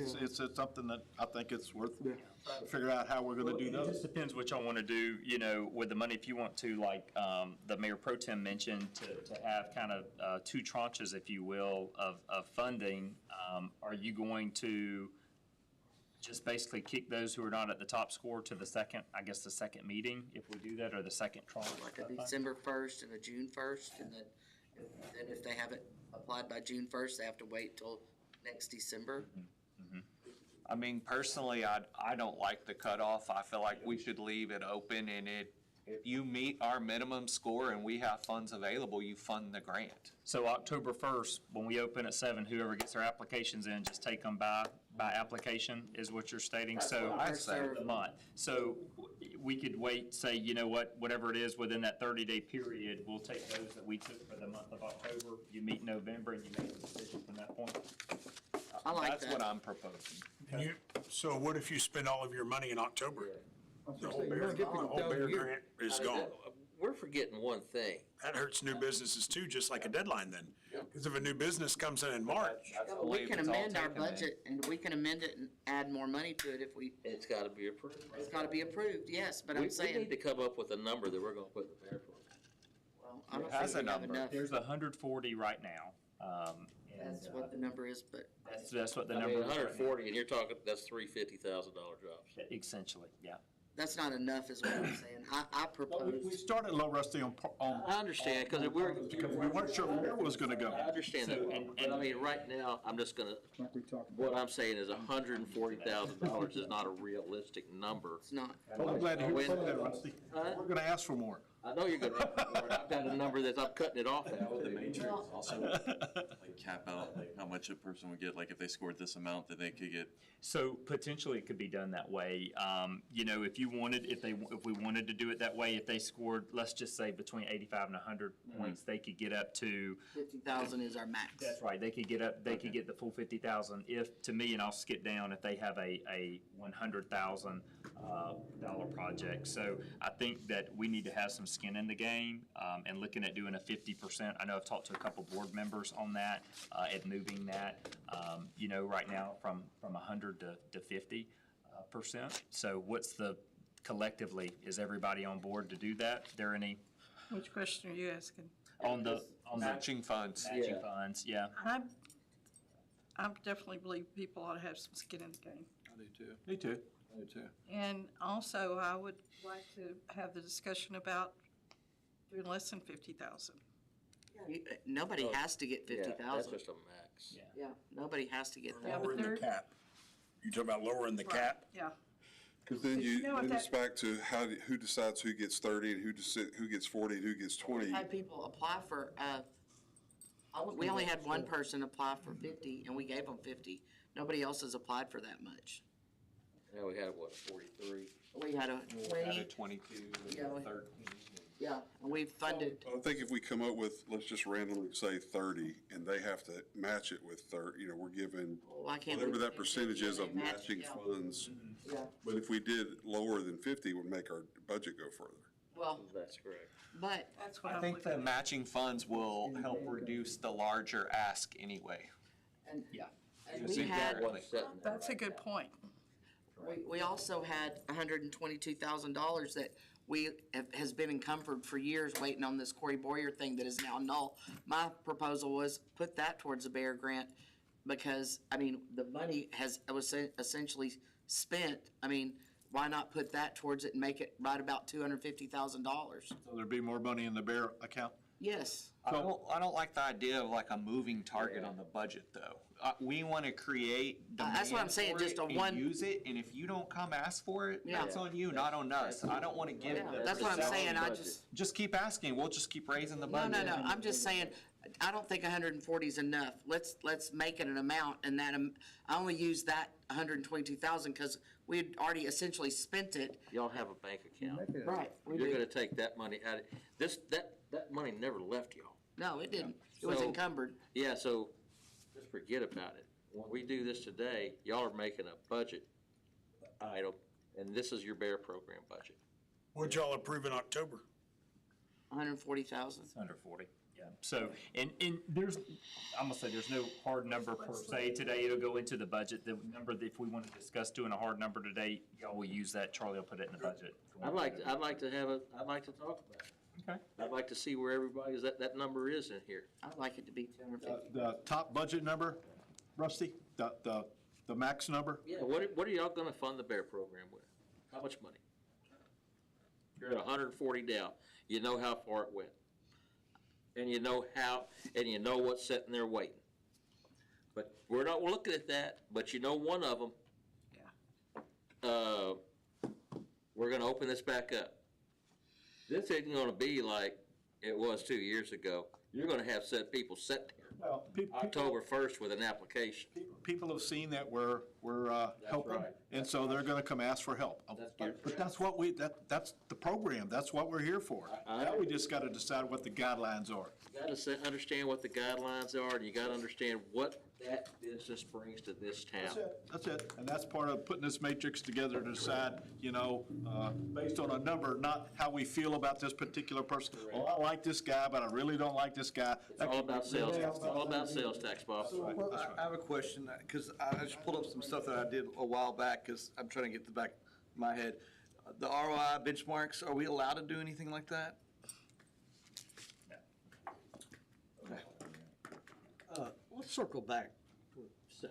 something that I think it's worth trying to figure out how we're gonna do It those. just depends what y'all want to do, with the money, if you want to, like, the Mayor Pro Tem mentioned, to have kind of two tranches, if you will, of funding. Are you going to just basically kick those who are not at the top score to the second, I guess, the second meeting, if we do that, or the second tranche. Like a December 1st and a June 1st, and then if they haven't applied by June 1st, they have to wait till next December. I mean, personally, I don't like the cutoff. I feel like we should leave it open, and if you meet our minimum score and we have funds available, you fund the grant. So October 1st, when we open at 7, whoever gets their applications in, just take them by application, is what you're stating? So I say. a month. So we could wait, say, you know what, whatever it is within that 30-day period, we'll take those that we took for the month of October. You meet in November and you make a decision from that point. I like That's that. what I'm proposing. So what if you spend all of your money in October? The whole You're bear, not the getting whole bear grant is gone. We're forgetting one thing. That hurts new businesses too, just like a deadline then. Because if a new business comes in March, That's the We way can it's all amend our taken in. budget, and we can amend it and add more money to it if we, It's gotta be approved. it's gotta be approved, yes, but We I'm need saying, to come up with a number that we're gonna put in the bear program. well, I don't It has think we a have number. enough. There's 140 right now. And That's what the number is, but that's what the I number mean, is right now. 140, and you're talking, that's three $50,000 jobs. Essentially, yeah. that's not enough is what I'm saying. I We propose, started low, Rusty, on, I understand, because if we're, because we weren't sure where it was gonna go. I understand that, but I mean, right now, I'm just gonna, what I'm saying is $140,000 is not a realistic number. it's not. Well, I'm glad to hear you say that, Rusty. Huh? We're gonna ask for more. I know you're gonna, I've got a number that I'm cutting it off at. The matrix also like cap out like how much a person would get, like if they scored this amount that they could get. So potentially it could be done that way. You know, if you wanted, if we wanted to do it that way, if they scored, let's just say between 85 and 100 points, they could get up to, 50,000 is our max. that's right, they could get up, they could get the full 50,000 if, to me, and I'll skip down, if they have a $100,000 dollar project. So I think that we need to have some skin in the game, and looking at doing a 50%. I know I've talked to a couple board members on that, at moving that, you know, right now from 100 to 50%. So what's the, collectively, is everybody on board to do that? There any, Which question are you asking? on the Matching funds. matching funds, yeah? I definitely believe people ought to have some skin in the game. I do too. Me too. I do too. And also, I would like to have the discussion about doing less than 50,000. Nobody has to get Yeah, that's 50,000. just a max. Yeah. Yeah, nobody has to get Yeah, that. but lowering the there- cap. You talk about lowering the cap? Yeah. Because then You know what then it's that- back to who decides who gets 30 and who gets 40 and who gets 20. We've had people apply for, we only had one person apply for 50, and we gave them 50. Nobody else has applied for that much. Now we have, what, 43? We had a Out 20, of 22, Yeah, we- 13. yeah, and we funded, I think if we come up with, let's just randomly say 30, and they have to match it with 30, we're giving why can't we? whatever that percentage is of They match, matching yeah. funds. Yeah, But if we did lower than 50, it would make our budget go further. well, That's correct. but, That's what I I'm think looking the at. matching funds will help reduce the larger ask anyway. and, Yeah. and Because we you've had, got What's setting that That's a right good point. we also had $122,000 that has been encumbered for years waiting on this Corey Boyer thing that is now null. My proposal was put that towards the Bear Grant because, I mean, the money was essentially spent. I mean, why not put that towards it and make it right about $250,000? So there'd be more money in the bear account? Yes. I don't like the idea of like a moving target on the budget, though. We want to create That's what I'm demand saying, for just it a and one- use it, and if you don't come ask for it, Yeah. that's on you, not on us. I don't want to give. Yeah, the that's what I'm percentage. saying, I budget. just, Just keep asking, we'll just keep raising the no, budget. no, no, I'm just saying, I don't think 140 is enough. Let's make it an amount, and that, I only use that 122,000 because we had already essentially spent it. Y'all have a bank account. Right. We You're do. gonna take that money out of, that money never left y'all. No, it didn't. It was So- encumbered. Yeah, so just forget about it. When we do this today, y'all are making a budget item, and this is your bear program budget. What'd y'all approve in October? 140,000. It's under 40, yeah. So, and there's, I'm gonna say, there's no hard number per se today. It'll go into the budget. The number, that if we want to discuss doing a hard number today, y'all will use that. Charlie will put it in the budget. I'd like to talk about it. Okay. I'd like to see where everybody's, that number is in here. I'd like it to be 250. The top budget number, Rusty, the the max number? Yeah, what are y'all gonna fund the bear program with? How much money? You're at 140 down. You know how far it went. And you know what's sitting there waiting. But we're not looking at that, but you know one of them. Yeah. We're gonna open this back up. This isn't gonna be like it was 2 years ago. You're gonna have people sit there Well, October 1st with an application. people have seen that we're helping, right. and so they're gonna come ask for help. But that's what that's the program, that's what we're here for. Now we just gotta decide what the guidelines are. You gotta understand what the guidelines are, and you gotta understand what that business brings to this town. That's it, and that's part of putting this matrix together to decide, based on a number, not how we feel about this particular person. Oh, I like this guy, but I really don't like this guy. It's all about sales, it's all about sales tax, Bob. Well, I have a question, because I just pulled up some stuff that I did a while back, because I'm trying to get the back of my head. The ROI benchmarks, are we allowed to do anything like that? Let's circle back to Seth.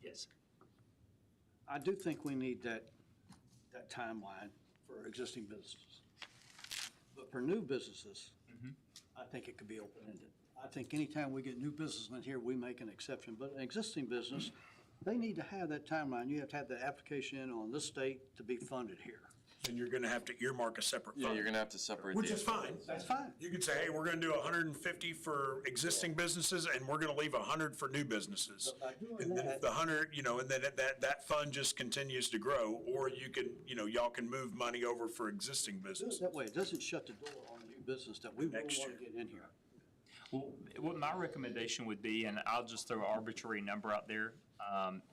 Yes. I do think we need that timeline for existing businesses. But for new businesses, I think it could be open-ended. I think anytime we get new business in here, we make an exception. But an existing business, they need to have that timeline. You have to have the application in on this date to be funded here. And you're gonna have to earmark a separate Yeah, fund. you're gonna have to separate. Which the- is fine. That's fine. You could say, hey, we're gonna do 150 for existing businesses, and we're gonna leave 100 for new businesses. But by doing And then if that- the 100, and then that fund just continues to grow, or you can, y'all can move money over for existing businesses. That way, it doesn't shut the door on a new business that we really Next want year. to get in here. Well, what my recommendation would be, and I'll just throw an arbitrary number out there,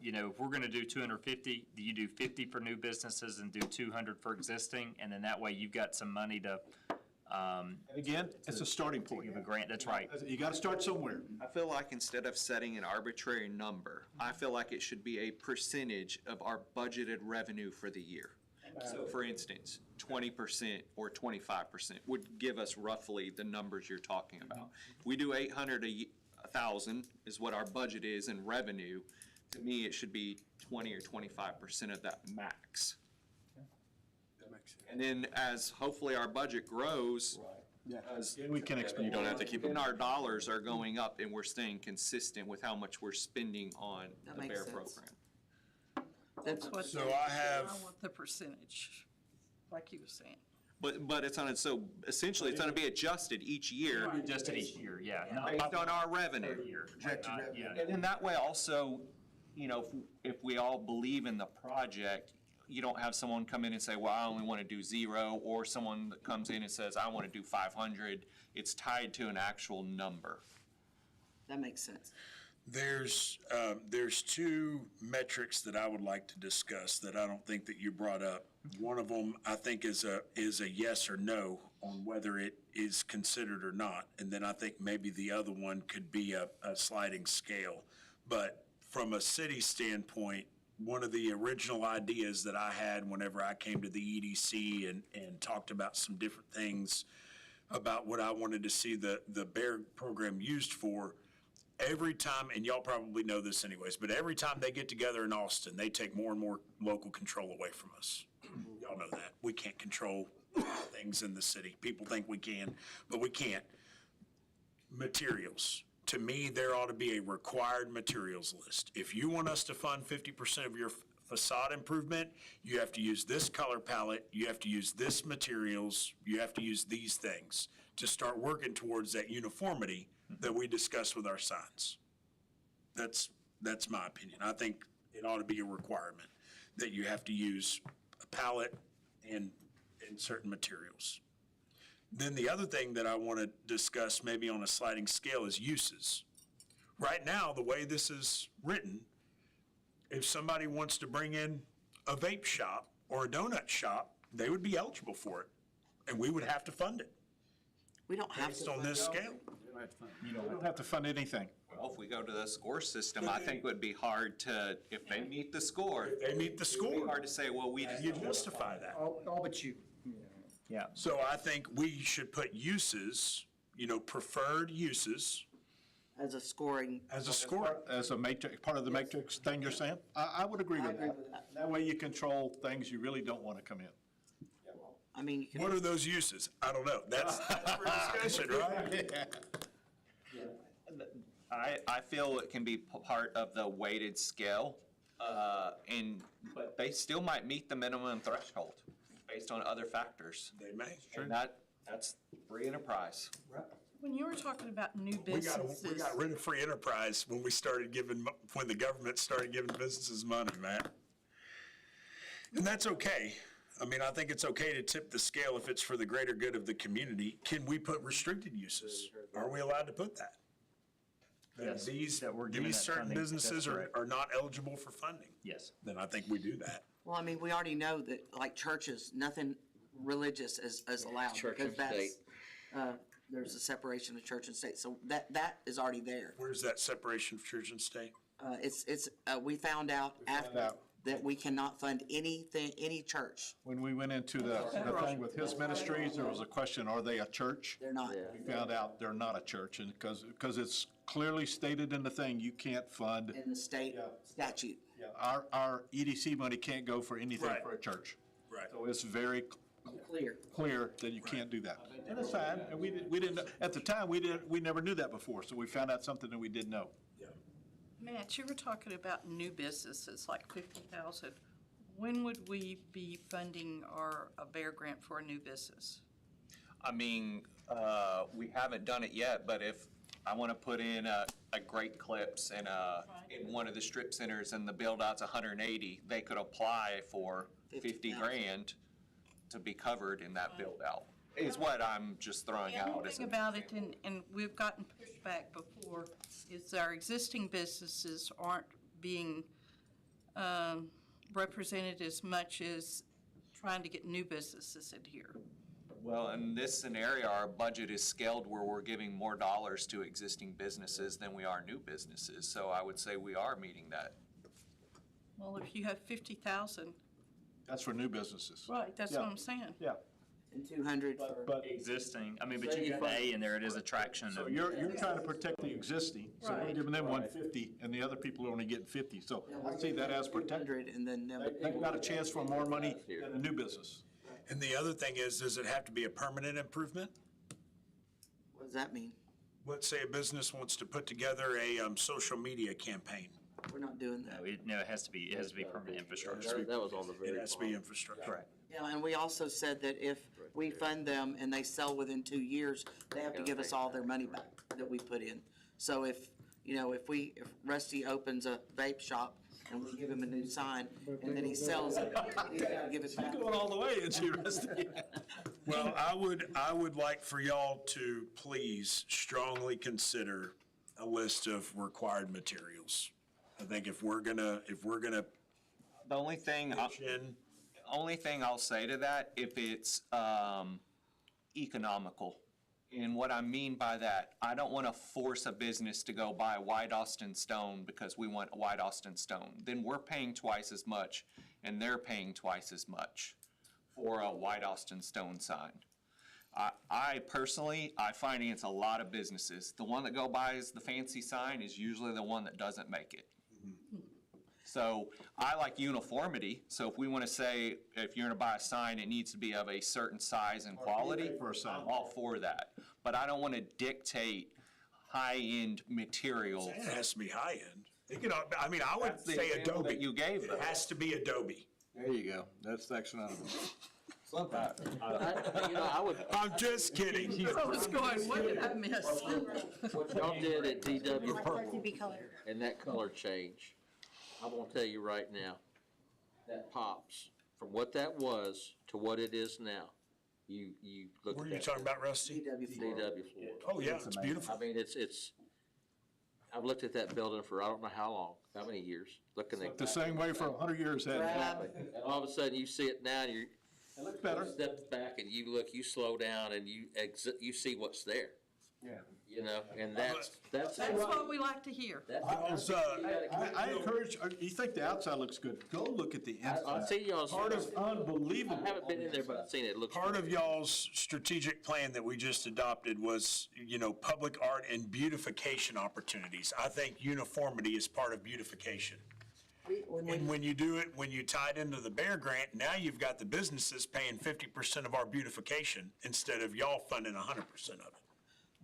if we're gonna do 250, you do 50 for new businesses and do 200 for existing, and then that way you've got some money to, And again, it's a starting point. give a grant, that's right. You gotta start somewhere. I feel like instead of setting an arbitrary number, I feel like it should be a percentage of our budgeted revenue for the year. So for instance, 20% or 25% would give us roughly the numbers you're talking about. If we do 800 1,000 is what our budget is in revenue. To me, it should be 20 or 25% of that max. And then as hopefully our budget grows, as We can expand. You don't have to keep then them. our dollars are going up and we're staying consistent with how much we're spending on That the makes bear sense. program. That's What So the- I have- I want the percentage, like he was saying. But it's on, so essentially, it's gonna be adjusted each year Just in each year, yeah. not based on our revenue. per year. Yeah. And then that way also, if we all believe in the project, you don't have someone come in and say, well, I only wanna do 0, or someone that comes in and says, I wanna do 500. It's tied to an actual number. That makes sense. There's two metrics that I would like to discuss that I don't think that you brought up. One of them, I think, is a yes or no on whether it is considered or not. And then I think maybe the other one could be a sliding scale. But from a city standpoint, one of the original ideas that I had whenever I came to the EDC and talked about some different things about what I wanted to see the BEAR program used for, every time, and y'all probably know this anyways, but every time they get together in Austin, they take more and more local control away from us. Y'all know that. We can't control things in the city. People think we can, but we can't. Materials. To me, there ought to be a required materials list. If you want us to fund 50% of your facade improvement, you have to use this color palette, you have to use this materials, you have to use these things to start working towards that uniformity that we discussed with our signs. That's my opinion. I think it ought to be a requirement that you have to use a palette and certain materials. Then the other thing that I want to discuss maybe on a sliding scale is uses. Right now, the way this is written, if somebody wants to bring in a vape shop or a donut shop, they would be eligible for it, and we would have to fund it We don't have based to. on this scale. You don't have to fund anything. Well, if we go to the score system, I think it would be hard to, if they meet the score. If they meet the It'd be score, hard to say, well, we just. you justify that. All but you. Yeah. So I think we should put uses, preferred uses, as a scoring. As a score. As a matrix, part of the matrix thing you're saying? I would agree with that. That way you control things you really don't want to come in. I mean, you can. What are those uses? I don't know. That's for discussion, right? I feel it can be part of the weighted scale, but they still might meet the minimum threshold based on other factors. They may. And that's free enterprise. When you were talking about new We businesses. got rid of free enterprise when when the government started giving businesses money, Matt. And that's okay. I mean, I think it's okay to tip the scale if it's for the greater good of the community. Can we put restricted uses? Are we allowed to put that? Yes, These that we're giving that certain funding. That's businesses correct. are not eligible for funding. Yes. Then I think we do that. Well, I mean, we already know that, like churches, nothing religious is allowed. Church because and that's, state. There's a separation of church and state, so that is already there. Where's that separation of church and state? We found out after out. that we cannot fund anything, any church. When we went into the thing with his ministries, there was a question, are they a church? They're not. We found out they're not a church, and because it's clearly stated in the thing, you can't fund. In the state statute. Our EDC money can't go for anything Right. for a church. Right. So it's very Clear. clear that you can't do that. And it's fine, and we didn't, at the time, we never knew that before, so we found out something that we didn't know. Matt, you were talking about new businesses, like 50,000. When would we be funding a Bear grant for a new business? I mean, we haven't done it yet, but if I want to put in a Great Clips in one of the strip centers and the build out's 180, they could apply for 50 grand to be covered in that build out, is what I'm just throwing The out. only as thing an about it, example. and we've gotten pushback before, is our existing businesses aren't being represented as much as trying to get new businesses in here. Well, in this scenario, our budget is scaled where we're giving more dollars to existing businesses than we are new businesses. So I would say we are meeting that. Well, if you have 50,000, That's for new businesses. right, that's what Yeah. I'm saying. Yeah, And 200 for. but, Existing, I mean, but you got A in there, it is attraction. so you're trying to protect the existing, so we're Right. giving them 150, and the other people are only getting 50, so I see that as protected. 200 and then They've got a chance for more money than a new business. And the other thing is, does it have to be a permanent improvement? what does that mean? Let's say a business wants to put together a social media campaign. We're not doing that. No, it has to be permanent infrastructure. That was on the It very has to be infrastructure. Correct. Yeah, and we also said that if we fund them and they sell within 2 years, they have to give us all their money back that we put in. So if Rusty opens a vape shop and we give him a new sign and then he sells it, he's gotta give it back. Going all the way, it's you, Rusty. Well, I would like for y'all to please strongly consider a list of required materials. I think if we're gonna The only thing, pitch in, I'll say to that, if it's economical. And what I mean by that, I don't want to force a business to go buy white Austin stone because we want white Austin stone. Then we're paying twice as much and they're paying twice as much for a white Austin stone sign. I personally, I finance a lot of businesses. The one that buys the fancy sign is usually the one that doesn't make it. So I like uniformity, so if we want to say, if you're gonna buy a sign, it needs to be of a certain size and quality, for a sign. I'm all for that. But I don't want to dictate high-end materials. it has to be high-end. I mean, I would That's the say example Adobe. that you gave, It though. has to be Adobe. There you go. That's section out of it. I would, I'm just kidding. I was going, what did I miss? what y'all did at DW RGB color. and that color change, I'm gonna tell you right now, that pops from what that was to what it is now. You look What at are you that. talking about, Rusty? DW floor. DW floor. Oh, yeah, it's beautiful. I mean, it's, I've looked at that building for I don't know how long, how many years, looking at. The same way for 100 years, hasn't it? And all of a sudden you see it now and you It looks better. step back and you look, you slow down and you see what's there. You know, and that's. That's what we like to hear. I encourage, you think the outside looks good, go look at the I inside. see y'all's. It's unbelievable. I haven't been in there, but I've seen it. It looks. Part of y'all's strategic plan that we just adopted was, public art and beautification opportunities. I think uniformity is part of beautification. And when you do it, when you tie it into the Bear Grant, now you've got the businesses paying 50% of our beautification instead of y'all funding 100% of it.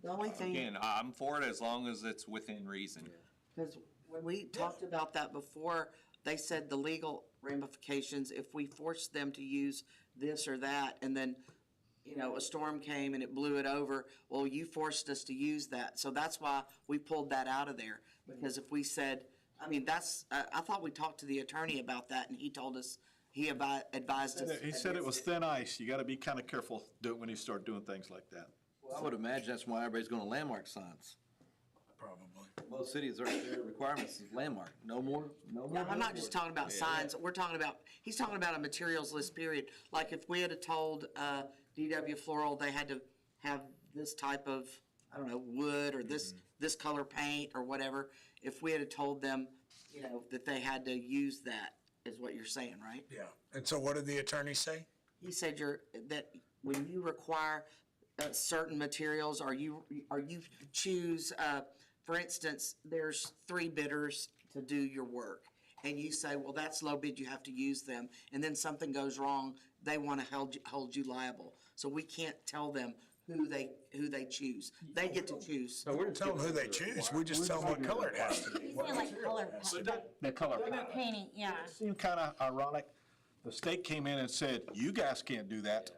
The only thing. Again, I'm for it as long as it's within reason. Because when we talked about that before, they said the legal ramifications, if we forced them to use this or that, and then, a storm came and it blew it over, well, you forced us to use that. So that's why we pulled that out of there. Because if we said, I thought we talked to the attorney about that, and he told us, he advised us. He said it was thin ice. You gotta be kinda careful when you start doing things like that. Well, I would imagine that's why everybody's going to landmark signs. Probably. Most cities, their requirements is landmark, no more. No, I'm not just talking about signs, he's talking about a materials list, period. Like if we had told, DW Floral they had to have this type of, I don't know, wood or this color paint or whatever, if we had told them, that they had to use that, is what you're saying, right? Yeah. And so what did the attorney say? He said that when you require certain materials, or you choose, for instance, there's 3 bidders to do your work, and you say, well, that's low bid, you have to use them, and then something goes wrong, they want to hold you liable. So we can't tell them who they choose. They get to choose. We don't tell them who they choose, we just tell them what color it has to be. He's saying like color The color. painting, yeah. Seemed kinda ironic. The state came in and said, you guys can't do that,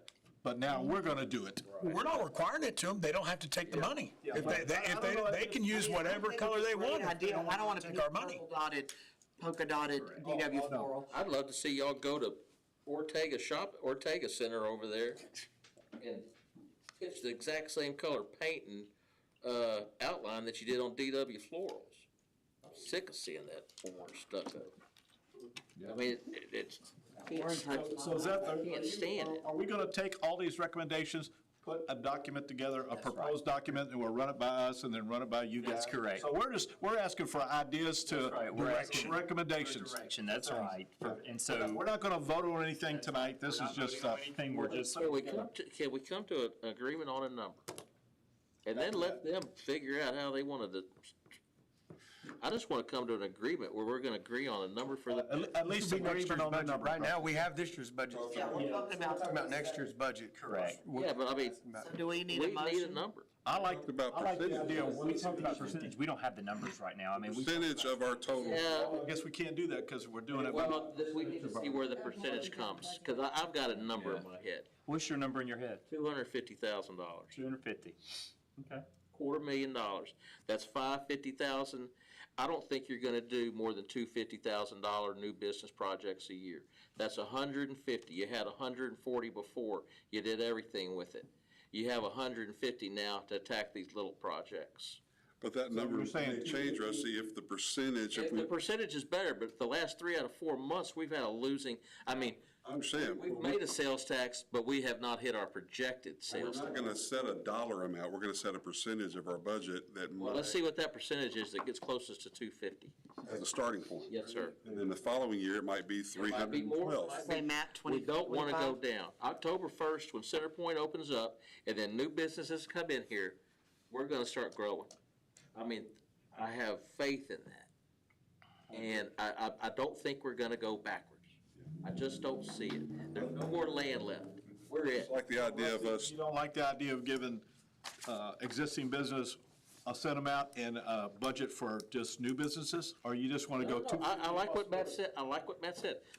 but now we're gonna do it. We're not requiring it to them, they don't have to take the money. If they can use whatever color they want. I don't want to Take our money. polka dotted DW Floral. I'd love to see y'all go to Ortega Center over there and pitch the exact same color paint and, outline that you did on DW Florals. I'm sick of seeing that orange stucco. I mean, it's, So is that, I can't stand it. are we gonna take all these recommendations, put a document together, a proposed document, and we'll run it by us and then run it by you guys? That's correct. So we're asking for ideas to, recommendations. Direction, that's right. And so, We're not gonna vote on anything tonight, this is just, anything, we're just, Can we come to an agreement on a number? And then let them figure out how they wanted to. I just wanna come to an agreement where we're gonna agree on a number for the. at least an agreement on the number. Right now, we have this year's budget. Yeah, we're talking Talking about next year's budget. correct. Yeah, but I mean, So do we need a we need a motion? number. I like the idea, When we talk about percentage, we don't have the numbers right now. I mean, we. Percentage of our total. Yeah, I guess we can't do that, because we're doing it by. well, we need to see where the percentage comes, cause I've got a number in my head, What's your number in your head? $250,000. 250. Okay. $250,000. That's $550,000. I don't think you're gonna do more than $250,000 new business projects a year. That's 150. You had 140 before. You did everything with it. You have 150 now to attack these little projects. But that number you're saying may change, Rusty, if the percentage, If the percentage is better, but the last 3 out of 4 months, we've had a losing, I mean, I understand. we've made a sales tax, but we have not hit our projected We're sales not tax. gonna set a dollar amount, we're gonna set a percentage of our budget that Well, let's see what that percentage is that gets closest to 250. as a starting point. Yes, sir. And then the following year, it might be Might be more. 312. Say, Matt, We don't wanna go 25? down. October 1st, when Centerpoint opens up, and then new businesses come in here, we're gonna start growing. I mean, I have faith in that. And I don't think we're gonna go backwards. I just don't see it. There's no more land left. We're it. I like the idea of us, You don't like the idea of giving existing business a set amount and a budget for just new businesses? Or you just want to go No, too? I like what Matt said,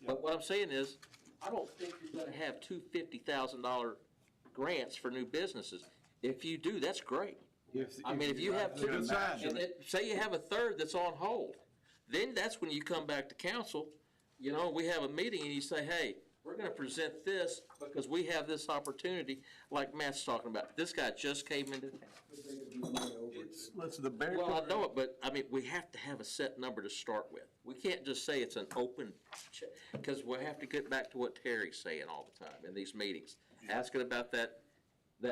But what I'm saying is, I don't think you're gonna have $250,000 grants for new businesses. If you do, that's great. I mean, if you have two, and then, say you have a third that's on hold, then that's when you come back to council, we have a meeting and you say, hey, we're gonna present this because we have this opportunity, like Matt's talking about. This guy just came into town. Listen, the Bear. Well, I know it, but, I mean, we have to have a set number to start with. We can't just say it's an open check, because we have to get back to what Terry's saying all the time in these meetings, asking about that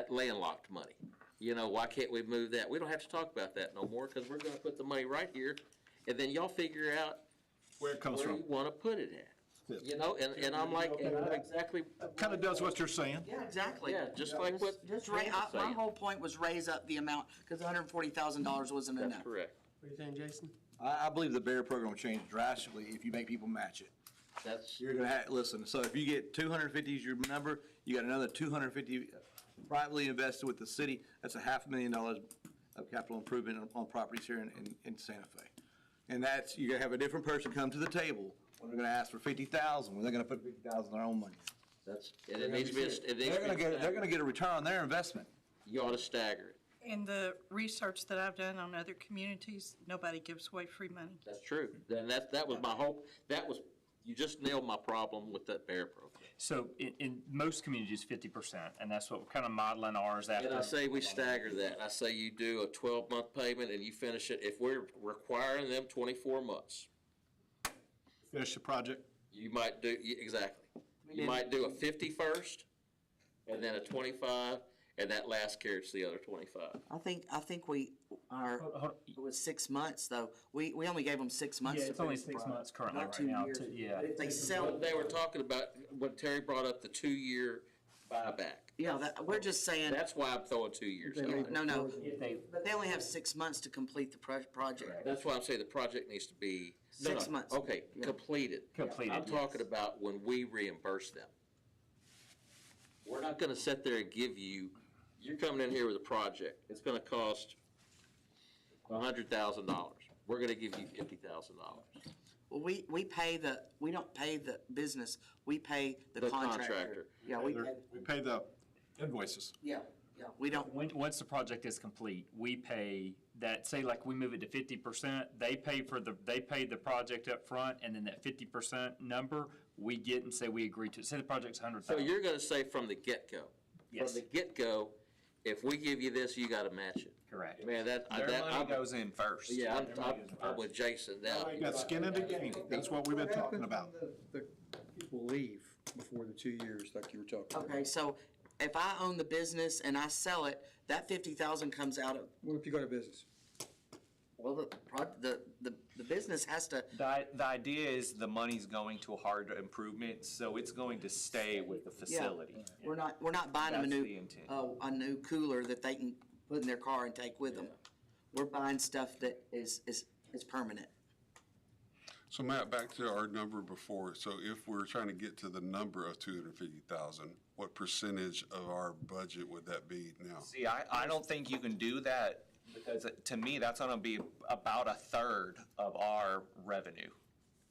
landlocked money. You know, why can't we move that? We don't have to talk about that no more, because we're gonna put the money right here, and then y'all figure out Where it comes where from. you wanna put it at. You know, and I'm like, and I'm exactly. Kind of does what you're saying. Yeah, exactly. Yeah, just like what. Just Randy's my saying. whole point was raise up the amount, because $140,000 wasn't enough. That's correct. What are you saying, Jason? I believe the Bear program will change drastically if you make people match it. That's, You're gonna have, listen, so if you get 250 is your number, you got another 250 privately invested with the city, that's $500,000 of capital improvement on properties here in Santa Fe. And that's, you're gonna have a different person come to the table, when they're gonna ask for 50,000, when they're gonna put 50,000 of their own money. that's, and it needs to be, it needs to They're be, gonna get a return on their investment. you ought to stagger it. In the research that I've done on other communities, nobody gives away free money. That's true. And that was my hope, you just nailed my problem with that Bear program. So in most communities, 50%, and that's what we're kind of modeling ours after. And I say we stagger that. I say you do a 12-month payment and you finish it. If we're requiring them 24 months, Finish the project. you might do, exactly. You might do a 50 first, and then a 25, and that last carries the other 25. I think we are, it was 6 months, though. We only gave them 6 months. Yeah, to it's only finish the 6 project, months currently not right 2 now. years. Yeah. If they sell, What they were talking about, when Terry brought up the 2-year buyback, yeah, we're just saying, that's why I'm throwing 2 years out. yeah, no, If they, but they only have 6 months to complete the project. That's why I'm saying the project needs to be. no, 6 months. Okay, Yeah. completed. Completed, I'm talking about when we reimburse them. We're not gonna sit there and give you, you're coming in here with a project, it's gonna cost $100,000. We're gonna give you $50,000. Well, we don't pay the business, we pay the The contractor. contractor. Yeah, we pay the invoices. yeah, we don't, once the project is complete, we pay that, say like we move it to 50%, they pay the project up front, and then that 50% number, we get and say we agree to it. Say the project's So 100,000. you're gonna say from the get-go? Yes. From the get-go, if we give you this, you gotta match it. Correct. Man, that, Their that, money goes in first. yeah, I'm with Jason now. You got skin in the game. That's what we've been talking about. The people leave before the 2 years like you were talking about. okay, so if I own the business and I sell it, that 50,000 comes out of, What if you go to business? well, the business has to, The idea is the money's going to hard improvement, so it's going to stay with the facility. we're not buying them That's the intent. a new cooler that they can put in their car and take with them. We're buying stuff that is permanent. So Matt, back to our number before, so if we're trying to get to the number of 250,000, what percentage of our budget would that be now? See, I don't think you can do that, because to me, that's gonna be about a third of our revenue.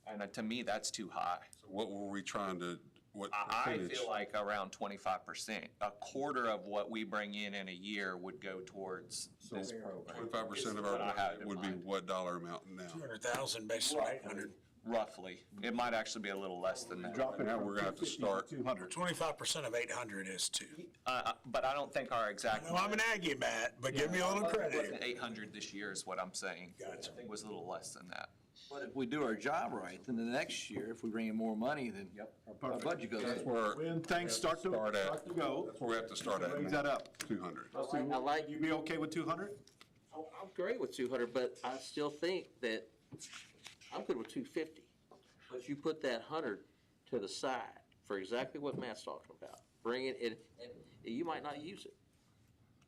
And to me, that's too high. So what were we trying to, what I percentage? feel like around 25%. A quarter of what we bring in a year would go towards this program. 25% of our What I have budget in would be mind. what dollar amount now? 200,000 based on 800. Roughly. It might actually be a little less than that. Drop it Now from we're gonna have to 250 start. 200. 25% of 800 is 2. But I don't think our exact. Well, I'm an Aggie, Matt, but give me a little It credit. wasn't 800 this year is what I'm saying. Gotcha. I think it was a little less than that. But if we do our job right, then the next year, if we bring in more money, then our budget goes That's up. where. When things start to go, That's where we have to start at. raise that up. 200. I like, You be okay with 200? I'm great with 200, but I still think that, I'm good with 250. But you put that 100 to the side for exactly what Matt's talking about. Bring it in, and you might not use it.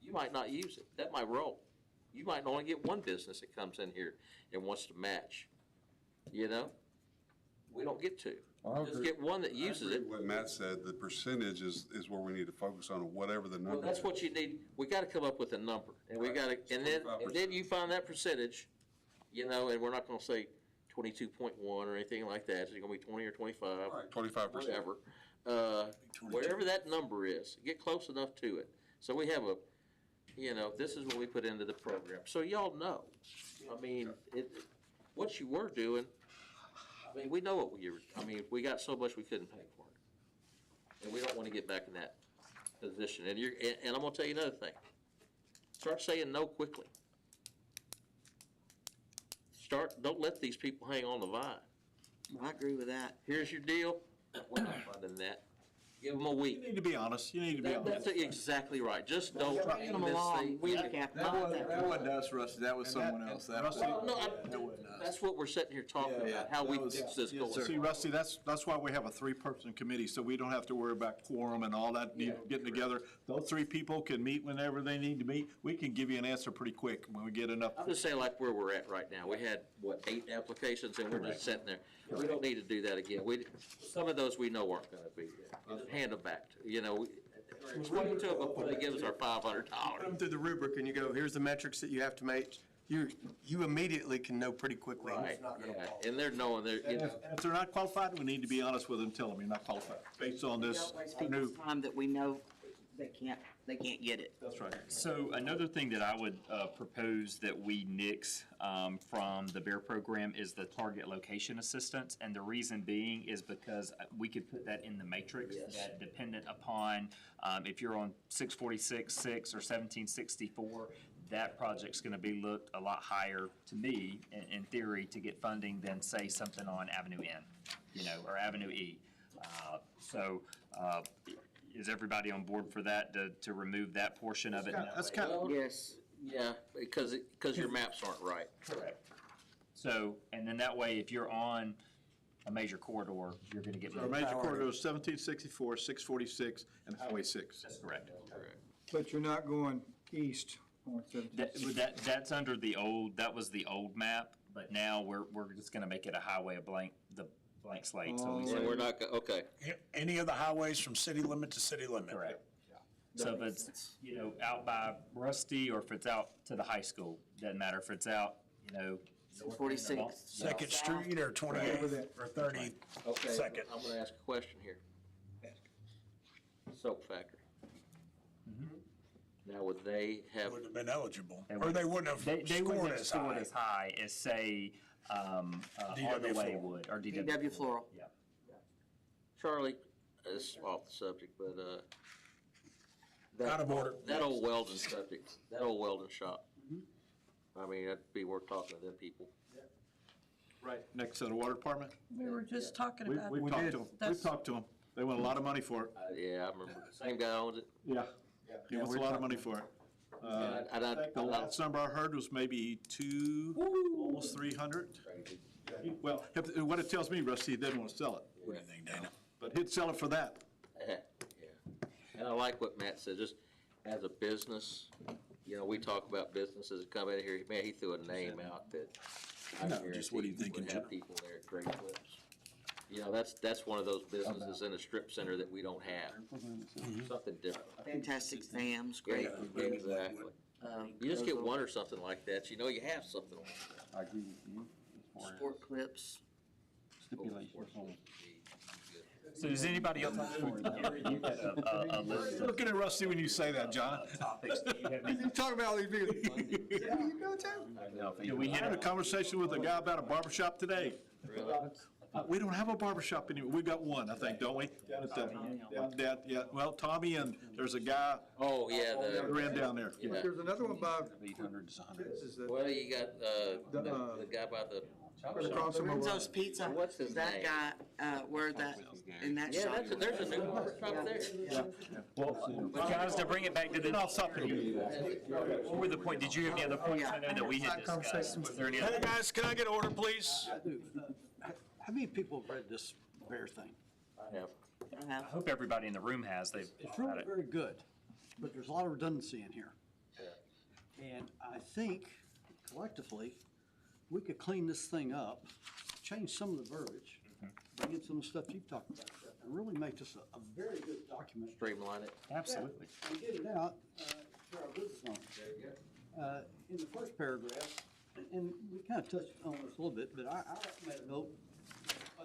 You might not use it. That might roll. You might only get one business that comes in here and wants to match, you know? We don't get two. Just get one that uses it. What Matt said, the percentage is where we need to focus on, whatever the Well, number that's is. what you need, we gotta come up with a number, and we gotta, and then you find that percentage, you know, and we're not gonna say 22.1 or anything like that, it's gonna be 20 or 25. Right, 25%. Whatever. Wherever that number is, get close enough to it. So we have a, you know, this is what we put into the program, so y'all know. I mean, what you were doing, I mean, we know what we got so much we couldn't pay for it. And we don't wanna get back in that position, and I'm gonna tell you another thing. Start saying no quickly. Don't let these people hang on the vine. I agree with that. Here's your deal, we're not funding that. Give them a week. You need to be honest, you need to be That's honest. exactly right. Just don't Dragging them this along, thing. we look at That them. wasn't us, Rusty, that was someone else. That was- No, that wasn't us. that's what we're sitting here talking Yeah, about, how we that was- fix this yes, going. sir. See, Rusty, that's why we have a three-person committee, so we don't have to worry about quorum and all that, getting together. Those three people can meet whenever they need to meet. We can give you an answer pretty quick when we get enough. I'm just saying like where we're at right now. We had, what, 8 applications and we're just sitting there. We don't need to do that again. Some of those we know aren't gonna be there. Just hand them back, explain to them before they give us our Put $500. them through the rubric and you go, here's the metrics that you have to make. You immediately can know pretty quickly. who's Right, not gonna yeah, qualify. and they're knowing, If they're not qualified, we need to be honest with them, tell them you're not qualified, based on this Don't waste new. people's time that we know they can't get it. That's right. So another thing that I would propose that we nix from the BEAR program is the target location assistance. And the reason being is because we could put that in the matrix, that dependent upon if you're on 646-6 or 1764, that project's gonna be looked a lot higher to me, in theory, to get funding than, say, something on Avenue N, or Avenue E. Is everybody on board for that, to remove that portion of it? That's kind of, Yes. yeah, because your maps aren't right. Correct. So, and then that way, if you're on a major corridor, you're gonna get. our major corridors, 1764, 646, and Highway 6. That's correct. But you're not going east on 17. That's under the old, that was the old map, but now we're just gonna make it a highway, the blank slate, so we And we're not, okay. Any of the highways from city limit to city limit. correct. So if it's, out by Rusty, or if it's out to the high school, doesn't matter if it's out, 46. Second Street or 28th or 30th. Okay, Second. I'm gonna ask a question here. Soap factory. Now, would they have, Wouldn't have been eligible, or they wouldn't have They wouldn't scored have as scored high. as high as, say, Hardaway Floral. would, or DW Floral. Yeah. Charlie, it's off the subject, but, Out of order. that old welding subject, that old welding shop. I mean, it'd be worth talking to them people. Right. Next to the water department. We were just talking We- about. We've talked to them. We've That's- talked to them. They want a lot of money for it. Yeah, I remember, same guy owns it. Yeah. He wants a lot of money for it. And I think the last number I heard was maybe almost 300. Well, what it tells me, Rusty, he didn't want to sell it, What do you think, Dana? but he'd sell it for that. Yeah. And I like what Matt said, just as a business, we talk about businesses that come in here, man, he threw a name out that I No, just what do you guarantee think in would have people there at Great Clips. That's one of those businesses in a strip center that we don't have, something different. Fantastic Sam's, great. Exactly. You just get one or something like that, you have something like that. I agree with you. Sport clips. So does anybody else? You had a list of Looking at Rusty when you say that, John. topics. Do you have any- You talk about all these people. Yeah, you go too. Do we I had a conversation with a guy about a barber shop today. We don't have a barber shop anymore. We've got one, I think, don't we? Down at the, yeah, well, Tommy, and there's a guy Oh, yeah, ran down there. yeah. There's another one by, 800 is 100. this is the, Well, you got, the guy by the. right across from Lorenzo's Pizza. What's his That name? guy, where that, in that Yeah, shop. there's a new barber shop there. Well, guys, to bring it back to the. I'll stop you. What were the point, did you have any other points I know that we had discussed? Was there any Hey, other? guys, can I get order, please? How many people have read this BEAR thing? I have. I hope everybody in the room has, they've It's had really it. very good, but there's a lot of redundancy in here. And I think collectively, we could clean this thing up, change some of the verbiage, bring in some of the stuff you've talked about, and really make this a very good document. Streamline it. Absolutely. And get it out to our business owners. In the first paragraph, and we kind of touched on this a little bit, but I made a note,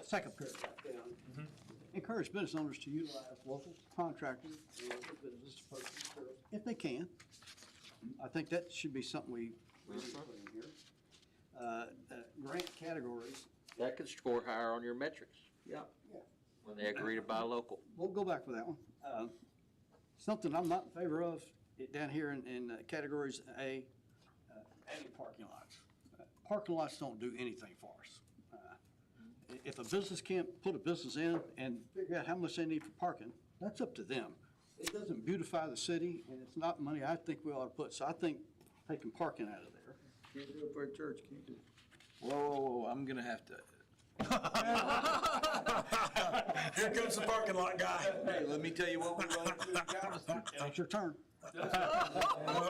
second paragraph down. Encourage business owners to utilize local contractors and local business to purchase service if they can. I think that should be something we really put in here. Grant categories, That could score higher on your metrics Yeah. when they agree to buy local. we'll go back for that one. Something I'm not in favor of, down here in categories A, adding parking lots. Parking lots don't do anything for us. If a business can't put a business in and figure out how much they need for parking, That's up to them. It doesn't beautify the city, and it's not money I think we ought to put. So I think taking parking out of there. Can't do it for a church, can't do it. Whoa, I'm gonna have to. Here comes the parking lot guy. Hey, let me tell you what we're gonna do in Galveston. It's your turn. Oh,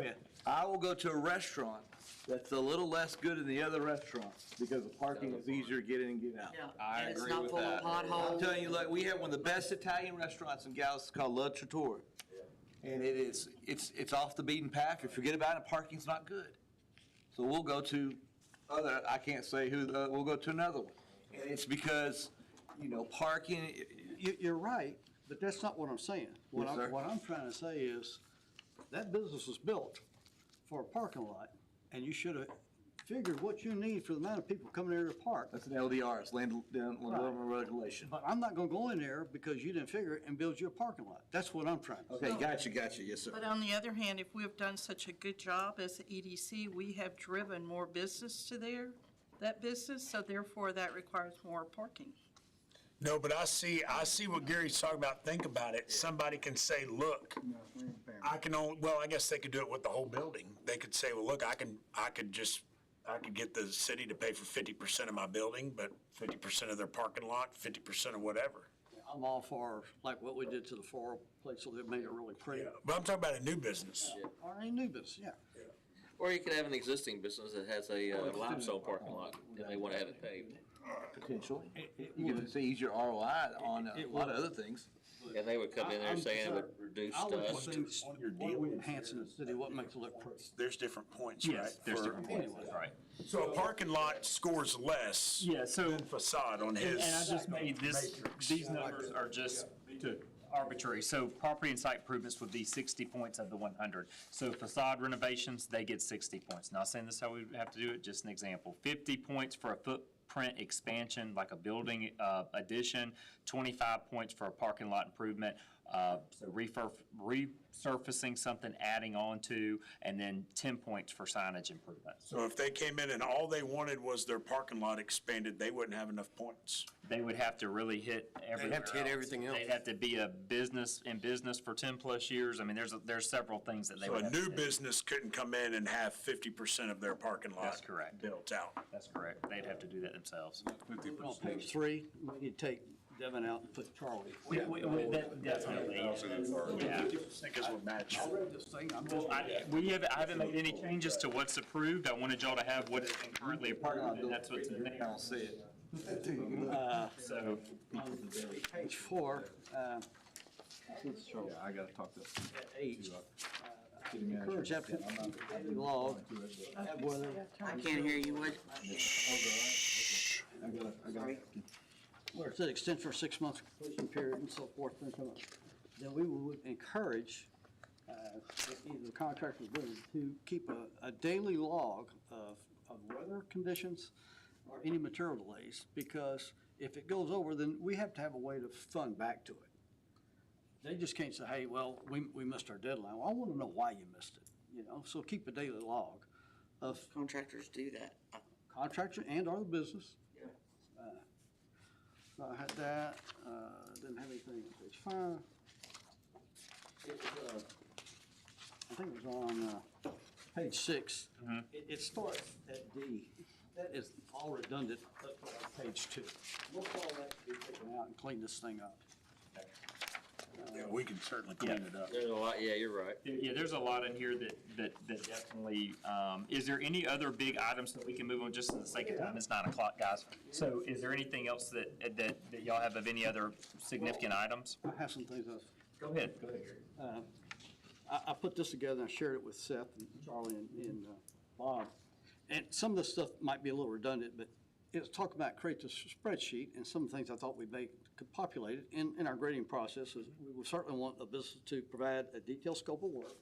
yeah. I will go to a restaurant that's a little less good than the other restaurants because the parking is easier to get in and get out. Yeah. I And it's agree not with full of that. I'm potholes. telling you, like, we have one of the best Italian restaurants in Galveston called La Trattoria. And it's off the beaten path. If you forget about it, parking's not good. So we'll go to I can't say who, we'll go to another one. And it's because, parking, You're right, but that's not what I'm saying. Yes, sir. What I'm trying to say is, that business was built for a parking lot, and you should have figured what you need for the amount of people coming there to park. that's an LDR, it's land development regulation. But I'm not gonna go in there because you didn't figure it and build you a parking lot. That's what I'm trying to say. Okay, gotcha, yes, sir. But on the other hand, if we've done such a good job as the EDC, we have driven more business to that business, so therefore that requires more parking. No, but I see what Gary's talking about. Think about it. Somebody can say, look, I guess they could do it with the whole building. They could say, well, look, I could get the city to pay for 50% of my building, but 50% of their parking lot, 50% of whatever. I'm all for, like what we did to the Foro place, so they made it really pretty. But I'm talking about a new business. Or any new business, yeah. Or you could have an existing business that has a limestone parking lot, and they wanna have it paved. Potentially. You can see easier ROI on a lot of other things. And they would come in there saying it would reduce I look at dust. things, what we enhance in the city, what makes it look pretty. There's different points, right? Yes, there's for- different points, right. So a parking lot scores less Yeah, so. than facade on his. And I just made these numbers are just arbitrary. So property and site improvements would be 60 points of the 100. So facade renovations, they get 60 points. Not saying this is how we have to do it, just an example. 50 points for a footprint expansion, like a building addition, 25 points for a parking lot improvement. So resurfacing something, adding on to, and then 10 points for signage improvements. So if they came in and all they wanted was their parking lot expanded, they wouldn't have enough points. They would have to really hit everywhere have to hit everything else. They'd have to be in business for 10+ years. I mean, there's several things that they So would a have to new do. business couldn't come in and have 50% of their parking lot. That's correct. Built out. That's correct. They'd have to do that themselves. On page 3, we need to take Devin out and put Charlie. Definitely. Yeah. Because we'll match. I read this thing, I'm Well, I haven't made any changes to what's approved. I wanted y'all to have what is currently approved, and that's what's in there. see it. So, page 4, I gotta talk to. H. Encourage applicants to log, have whether, I can't hear you, what? where it said extension for 6 months completion period and so forth, then we would encourage either the contractor or builder to keep a daily log of weather conditions or any material delays, because if it goes over, then we have to have a way to fund back to it. They just can't say, hey, well, we missed our deadline. Well, I want to know why you missed it, so keep a daily log of Contractors do that. contractor and or the business. Yeah. So I had that, didn't have anything on page 5. It was, I think it was on page 6. It starts at D. That is all redundant up to page 2. We'll call that to be taken out and clean this thing up. Yeah, we can certainly clean it up. There's a lot, yeah, you're right. yeah, there's a lot in here that definitely, is there any other big items that we can move on, just for the sake of time? It's 9 o'clock, guys. So is there anything else that y'all have of any other significant items? I have some things else. Go ahead, Gary. I put this together and I shared it with Seth and Charlie and Bob. And some of this stuff might be a little redundant, but it's talking about create this spreadsheet, and some of the things I thought we could populate it in our grading process is we would certainly want a business to provide a detailed scope of work,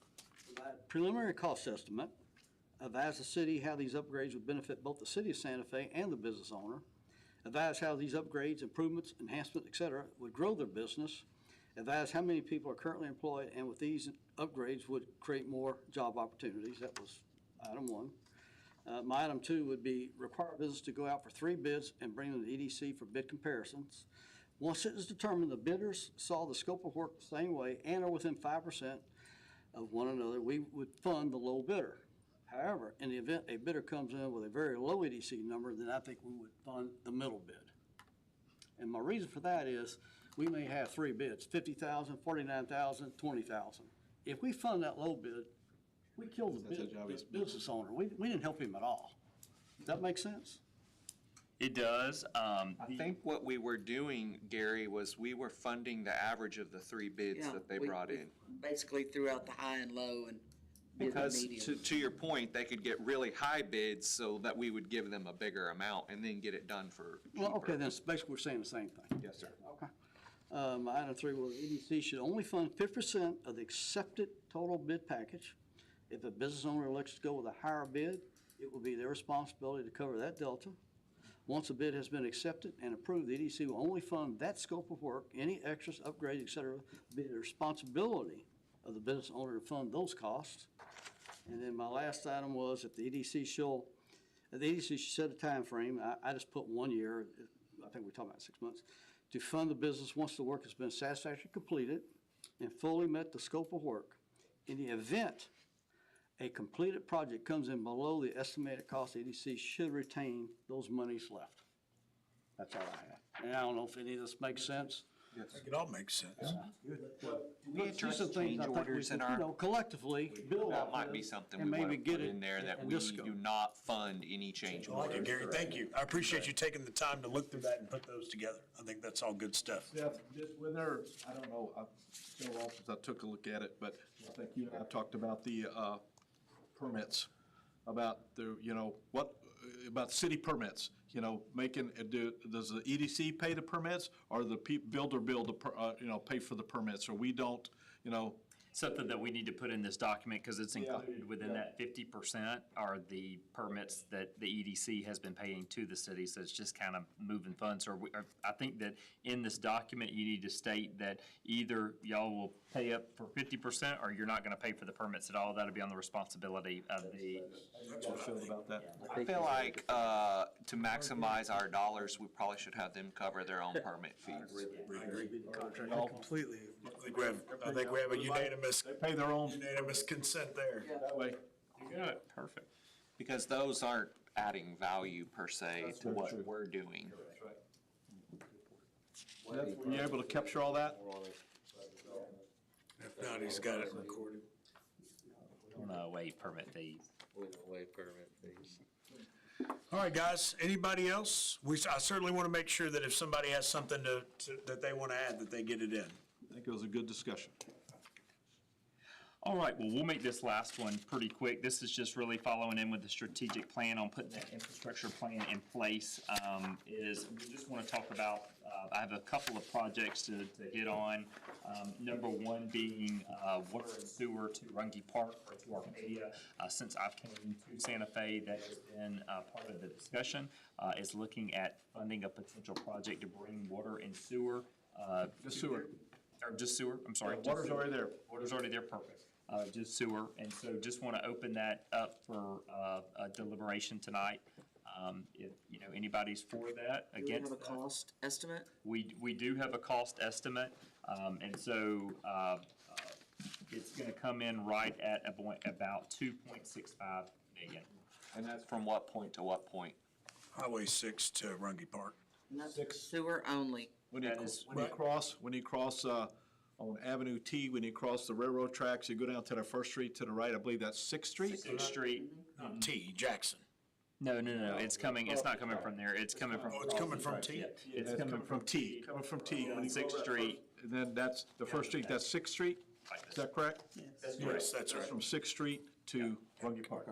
provide preliminary cost estimate, advise the city how these upgrades would benefit both the city of Santa Fe and the business owner, advise how these upgrades, improvements, enhancements, et cetera, would grow their business, advise how many people are currently employed, and with these upgrades would create more job opportunities. That was item 1. My item 2 would be require business to go out for 3 bids and bring them to EDC for bid comparisons. Once it is determined the bidders saw the scope of work the same way and are within 5% of one another, we would fund the low bidder. However, in the event a bidder comes in with a very low EDC number, then I think we would fund the middle bid. And my reason for that is, we may have three bids, 50,000, 49,000, 20,000. If we fund that low bid, we kill the business owner. We didn't help him at all. Does that make sense? It does. I think what we were doing, Gary, was we were funding the average of the three bids Yeah, that they we- brought we in. Basically threw out the high and low and did the Because medium. to your point, they could get really high bids so that we would give them a bigger amount and then get it done for Well, okay, cheaper. then basically we're saying the same thing. Yes, sir. Okay. Item three, well, the EDC should only fund 50% of the accepted total bid package. If a business owner elects to go with a higher bid, it will be their responsibility to cover that delta. Once a bid has been accepted and approved, the EDC will only fund that scope of work. Any extras, upgrades, et cetera, be the responsibility of the business owner to fund those costs. And then my last item was if the EDC should set a time frame. I just put 1 year, I think we talked about 6 months, to fund the business once the work has been satisfactorily completed and fully met the scope of work. In the event a completed project comes in below the estimated cost, the EDC should retain those monies left. That's all I have. And I don't know if any of this makes sense. I think it all makes sense. Do we But address these are things change I think we orders could, in our? collectively build That off might be of something and we want maybe to get put it in there, that in we this scope. do not fund any change I like it, orders. Gary. Thank you. I appreciate you taking the time to look through that and put those together. I think that's all good stuff. Jeff, when there, I don't know, it's been a while since I took a look at it, but I think you and I talked about the permits, about the, about city permits, does the EDC pay the permits, or the builder pay for the permits, or we don't, Something that we need to put in this document, because it's included within that 50% are the permits that the EDC has been paying to the city, so it's just kind of moving funds. I think that in this document, you need to state that either y'all will pay up for 50% or you're not gonna pay for the permits at all. That'll be on the responsibility of the. about that. I feel like, to maximize our dollars, we probably should have them cover their own permit fees. Completely. I think we have a unanimous consent there. That way. Good, perfect. Because those aren't adding value per se to what we're doing. Were you able to capture all that? If not, he's got it recorded. Waive permit fees. We don't waive permit fees. All right, guys, anybody else? I certainly want to make sure that if somebody has something that they want to add, that they get it in. I think it was a good discussion. All right, well, we'll make this last one pretty quick. This is just really following in with the strategic plan on putting that infrastructure plan in place. We just want to talk about, I have a couple of projects to hit on. Number one being water and sewer to Runge Park or to Arcadia. Since I've came to Santa Fe, that has been part of the discussion, is looking at funding a potential project to bring water and sewer. Just sewer. Or just sewer, I'm sorry. Yeah, water's already there. Water's already there, perfect. Just sewer, and so just want to open that up for a deliberation tonight. If, anybody's for that, Do we have against a that. cost estimate? We do have a cost estimate, and so it's going to come in right at about 2.65 million. And that's from what point to what point? Highway 6 to Runge Park. And that's sewer only. When you cross on Avenue T, when you cross the railroad tracks, you go down to the First Street to the right, I believe that's Sixth Street? Sixth Street. T, Jackson. No, it's not coming from there, it's coming from. Oh, it's coming from T? Yeah, It's coming from T. Coming from T. When you go Sixth to- Street. And then that's the First Street, that's Sixth Street? Is that correct? Yes, that's right. From Sixth Street to Runge Park.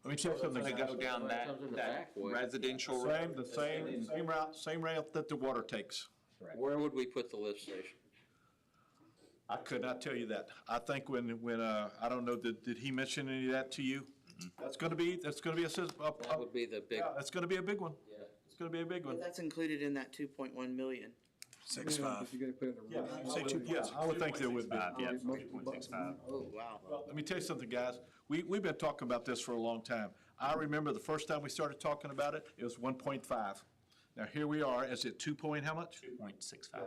Let me check something. To go down that Comes in the back way. residential road. Same route that the water takes. Where would we put the lift station? I could not tell you that. I think when I don't know, did he mention any of that to you? That's gonna be a, That would be the big, yeah, that's gonna be a big one. yeah. It's gonna be a big one. But that's included in that 2.1 million. 6.5. If you're gonna put it in a road. Yeah, I would think there would be. 2.65. Oh, wow. Well, let me tell you something, guys. We've been talking about this for a long time. I remember the first time we started talking about it, it was 1.5. Now, here we are, is it 2 point how much? 2.65.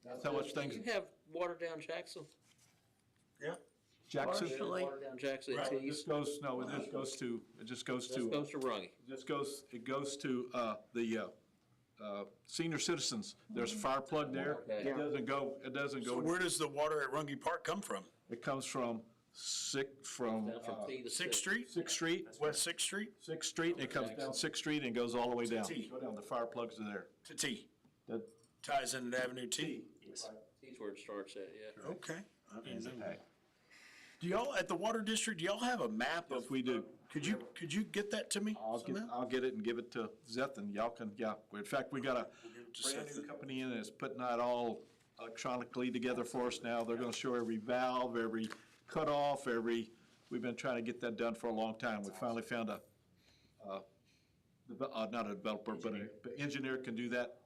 That's how much things, You have water down Jackson? Jackson? Partially. Water down Jackson, It Tees. just goes, no, it just goes to, This goes to Rungy. it goes to, the, senior citizens. There's a fire plug there. Okay. It doesn't So go, where does the water at Rungy Park come from? it comes from Down from T to Sixth Street? Sixth Street, West Sixth Street Sixth Street, and it comes down Sixth Street and goes all the way down. T. Go down, the fire plugs are there. to T? That- Ties into Avenue T? Yes. T's where it starts at, yeah. Okay. I didn't know Okay. that. Do y'all, at the Water District, do y'all have a map of? Yes, we do. Could you get that to me somehow? I'll get it and give it to Zeth, and y'all can, yeah. In fact, we got a to brand new Seth. company in that's putting that all electronically together for us now. They're gonna show every valve, every cutoff, we've been trying to get that done for a long time. We finally found not a developer, but an engineer can do that,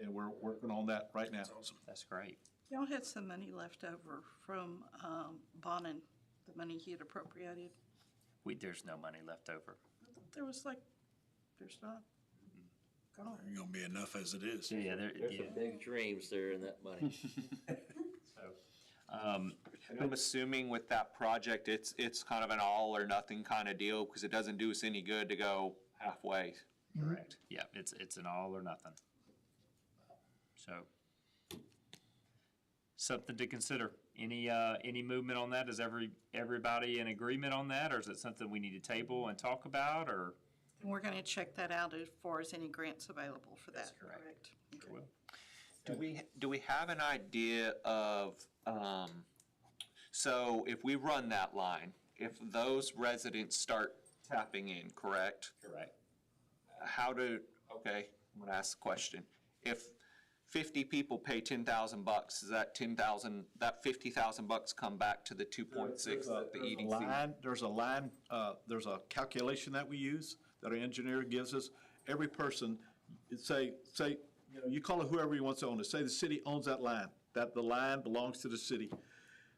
and we're working on that right now. That's great. Y'all had some money left over from Bonin, the money he had appropriated. There's no money left over. There was like, there's not. Gone. There's gonna be enough as it is. Yeah, There's some big dreams there in that money. And I'm assuming with that project, it's kind of an all or nothing kind of deal, because it doesn't do us any good to go halfway. correct. Yeah, it's an all or nothing. So, something to consider. Any movement on that? Is everybody in agreement on that, or is it something we need to table and talk about, or? And we're gonna check that out as far as any grants available for that, correct. correct? Sure will. Do we have an idea of, so if we run that line, if those residents start tapping in, correct? Correct. Okay, I'm gonna ask the question. If 50 people pay $10,000, is that 10,000, that $50,000 come back to the 2.6 that the EDC? There's a calculation that we use, that our engineer gives us. Every person, say, you call it whoever you want to own it. Say the city owns that line, that the line belongs to the city.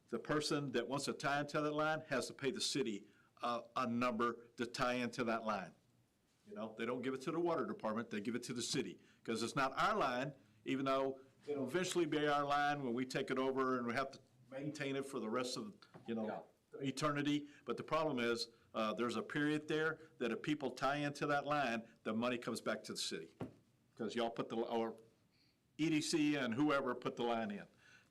The person that wants to tie into that line has to pay the city a number to tie into that line. They don't give it to the water department, they give it to the city, because it's not our line, even though it'll eventually be our line when we take it over and we have to maintain it for the rest of, eternity. But the problem is, there's a period there that if people tie into that line, the money comes back to the city. Because y'all put or EDC and whoever put the line in.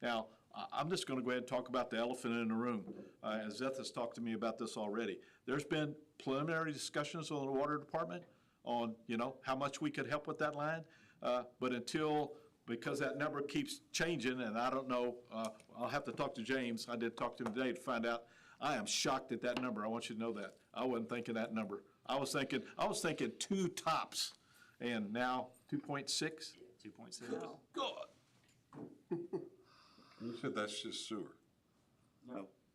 Now, I'm just gonna go ahead and talk about the elephant in the room. As Zeth has talked to me about this already. There's been preliminary discussions on the water department on, how much we could help with that line. But because that number keeps changing, and I don't know, I'll have to talk to James. I did talk to him today to find out. I am shocked at that number. I want you to know that. I wasn't thinking that number. I was thinking 2 tops, and now 2.6? 2.6. God. You said that's just sewer.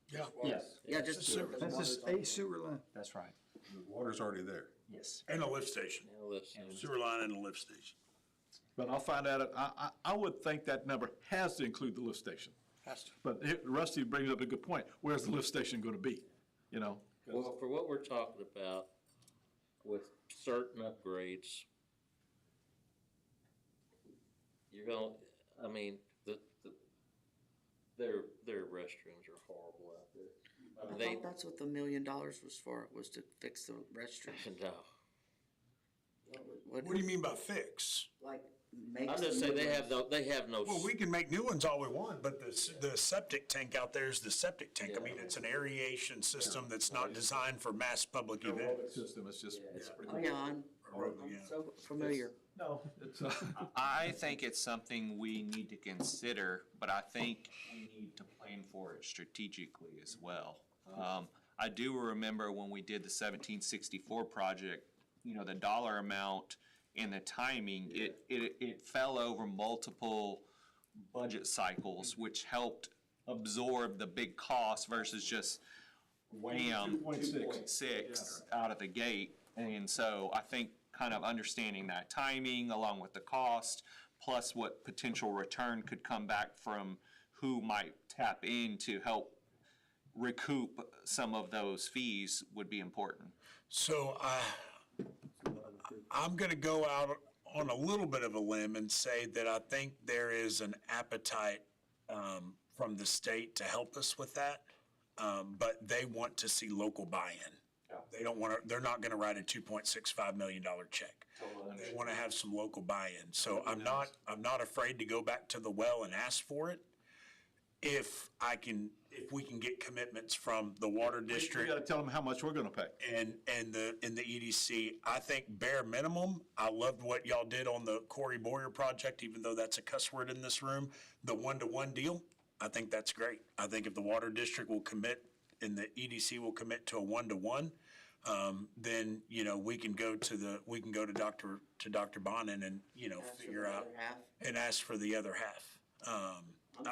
Yeah. Yes, Yeah, just sewer. That's just a sewer line. that's right. The water's already there. Yes. And a lift station, Now, listen, sewer line and a lift station. But I'll find out. I would think that number has to include the lift station. Has to. But Rusty brings up a good point. Where's the lift station gonna be? well, for what we're talking about with certain upgrades, you're gonna, their restrooms are horrible out there. I thought that's what the $1 million was for, was to fix the restroom. No. What do you mean by fix? Like, make I'm just saying, they have no. Well, we can make new ones all we want, but the septic tank out there is the septic tank. I mean, it's an aeration system that's not designed for mass public events. System is just. Oh, yeah, I'm so familiar. No, it's, I think it's something we need to consider, but I think we need to plan for it strategically as well. I do remember when we did the 1764 project, the dollar amount and the timing, it fell over multiple budget cycles, which helped absorb the big cost versus just wham, 2.6 out of the gate. And so I think kind of understanding that timing along with the cost, plus what potential return could come back from who might tap in to help recoup some of those fees would be important. So I'm gonna go out on a little bit of a limb and say that I think there is an appetite from the state to help us with that, but they want to see local buy-in. They don't want to, they're not going to write a $2.65 million check. They want to have some local buy-in. So I'm not afraid to go back to the well and ask for it if we can get commitments from the water We district gotta tell them how much we're gonna pay. and the EDC. I think bare minimum, I loved what y'all did on the Corey Boyer project, even though that's a cuss word in this room. The one-to-one deal, I think that's great. I think if the water district will commit and the EDC will commit to a one-to-one, then, we can go to Dr. Bonin and, figure out and ask for the other half.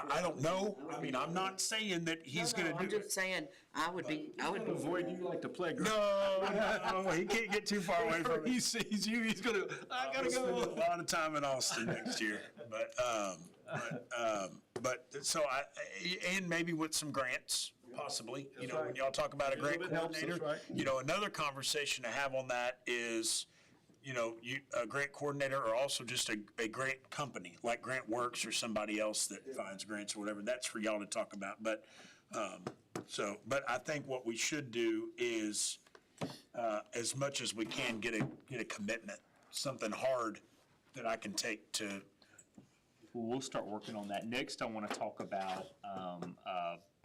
I don't know. I mean, I'm not saying that he's gonna I'm do just it. saying, I would be. Avoid you like the playground. No, he can't get too far away from He it. sees you, he's gonna, I gotta Spend go. a lot of time in Austin next year, so and maybe with some grants, possibly, when y'all talk about a grant Little bit helps, that's coordinator. right. Another conversation to have on that is, a grant coordinator or also just a grant company, like Grant Works or somebody else that finds grants or whatever. That's for y'all to talk about, but I think what we should do is, as much as we can, get a commitment, something hard that I can take to. We'll start working on that. Next, I want to talk about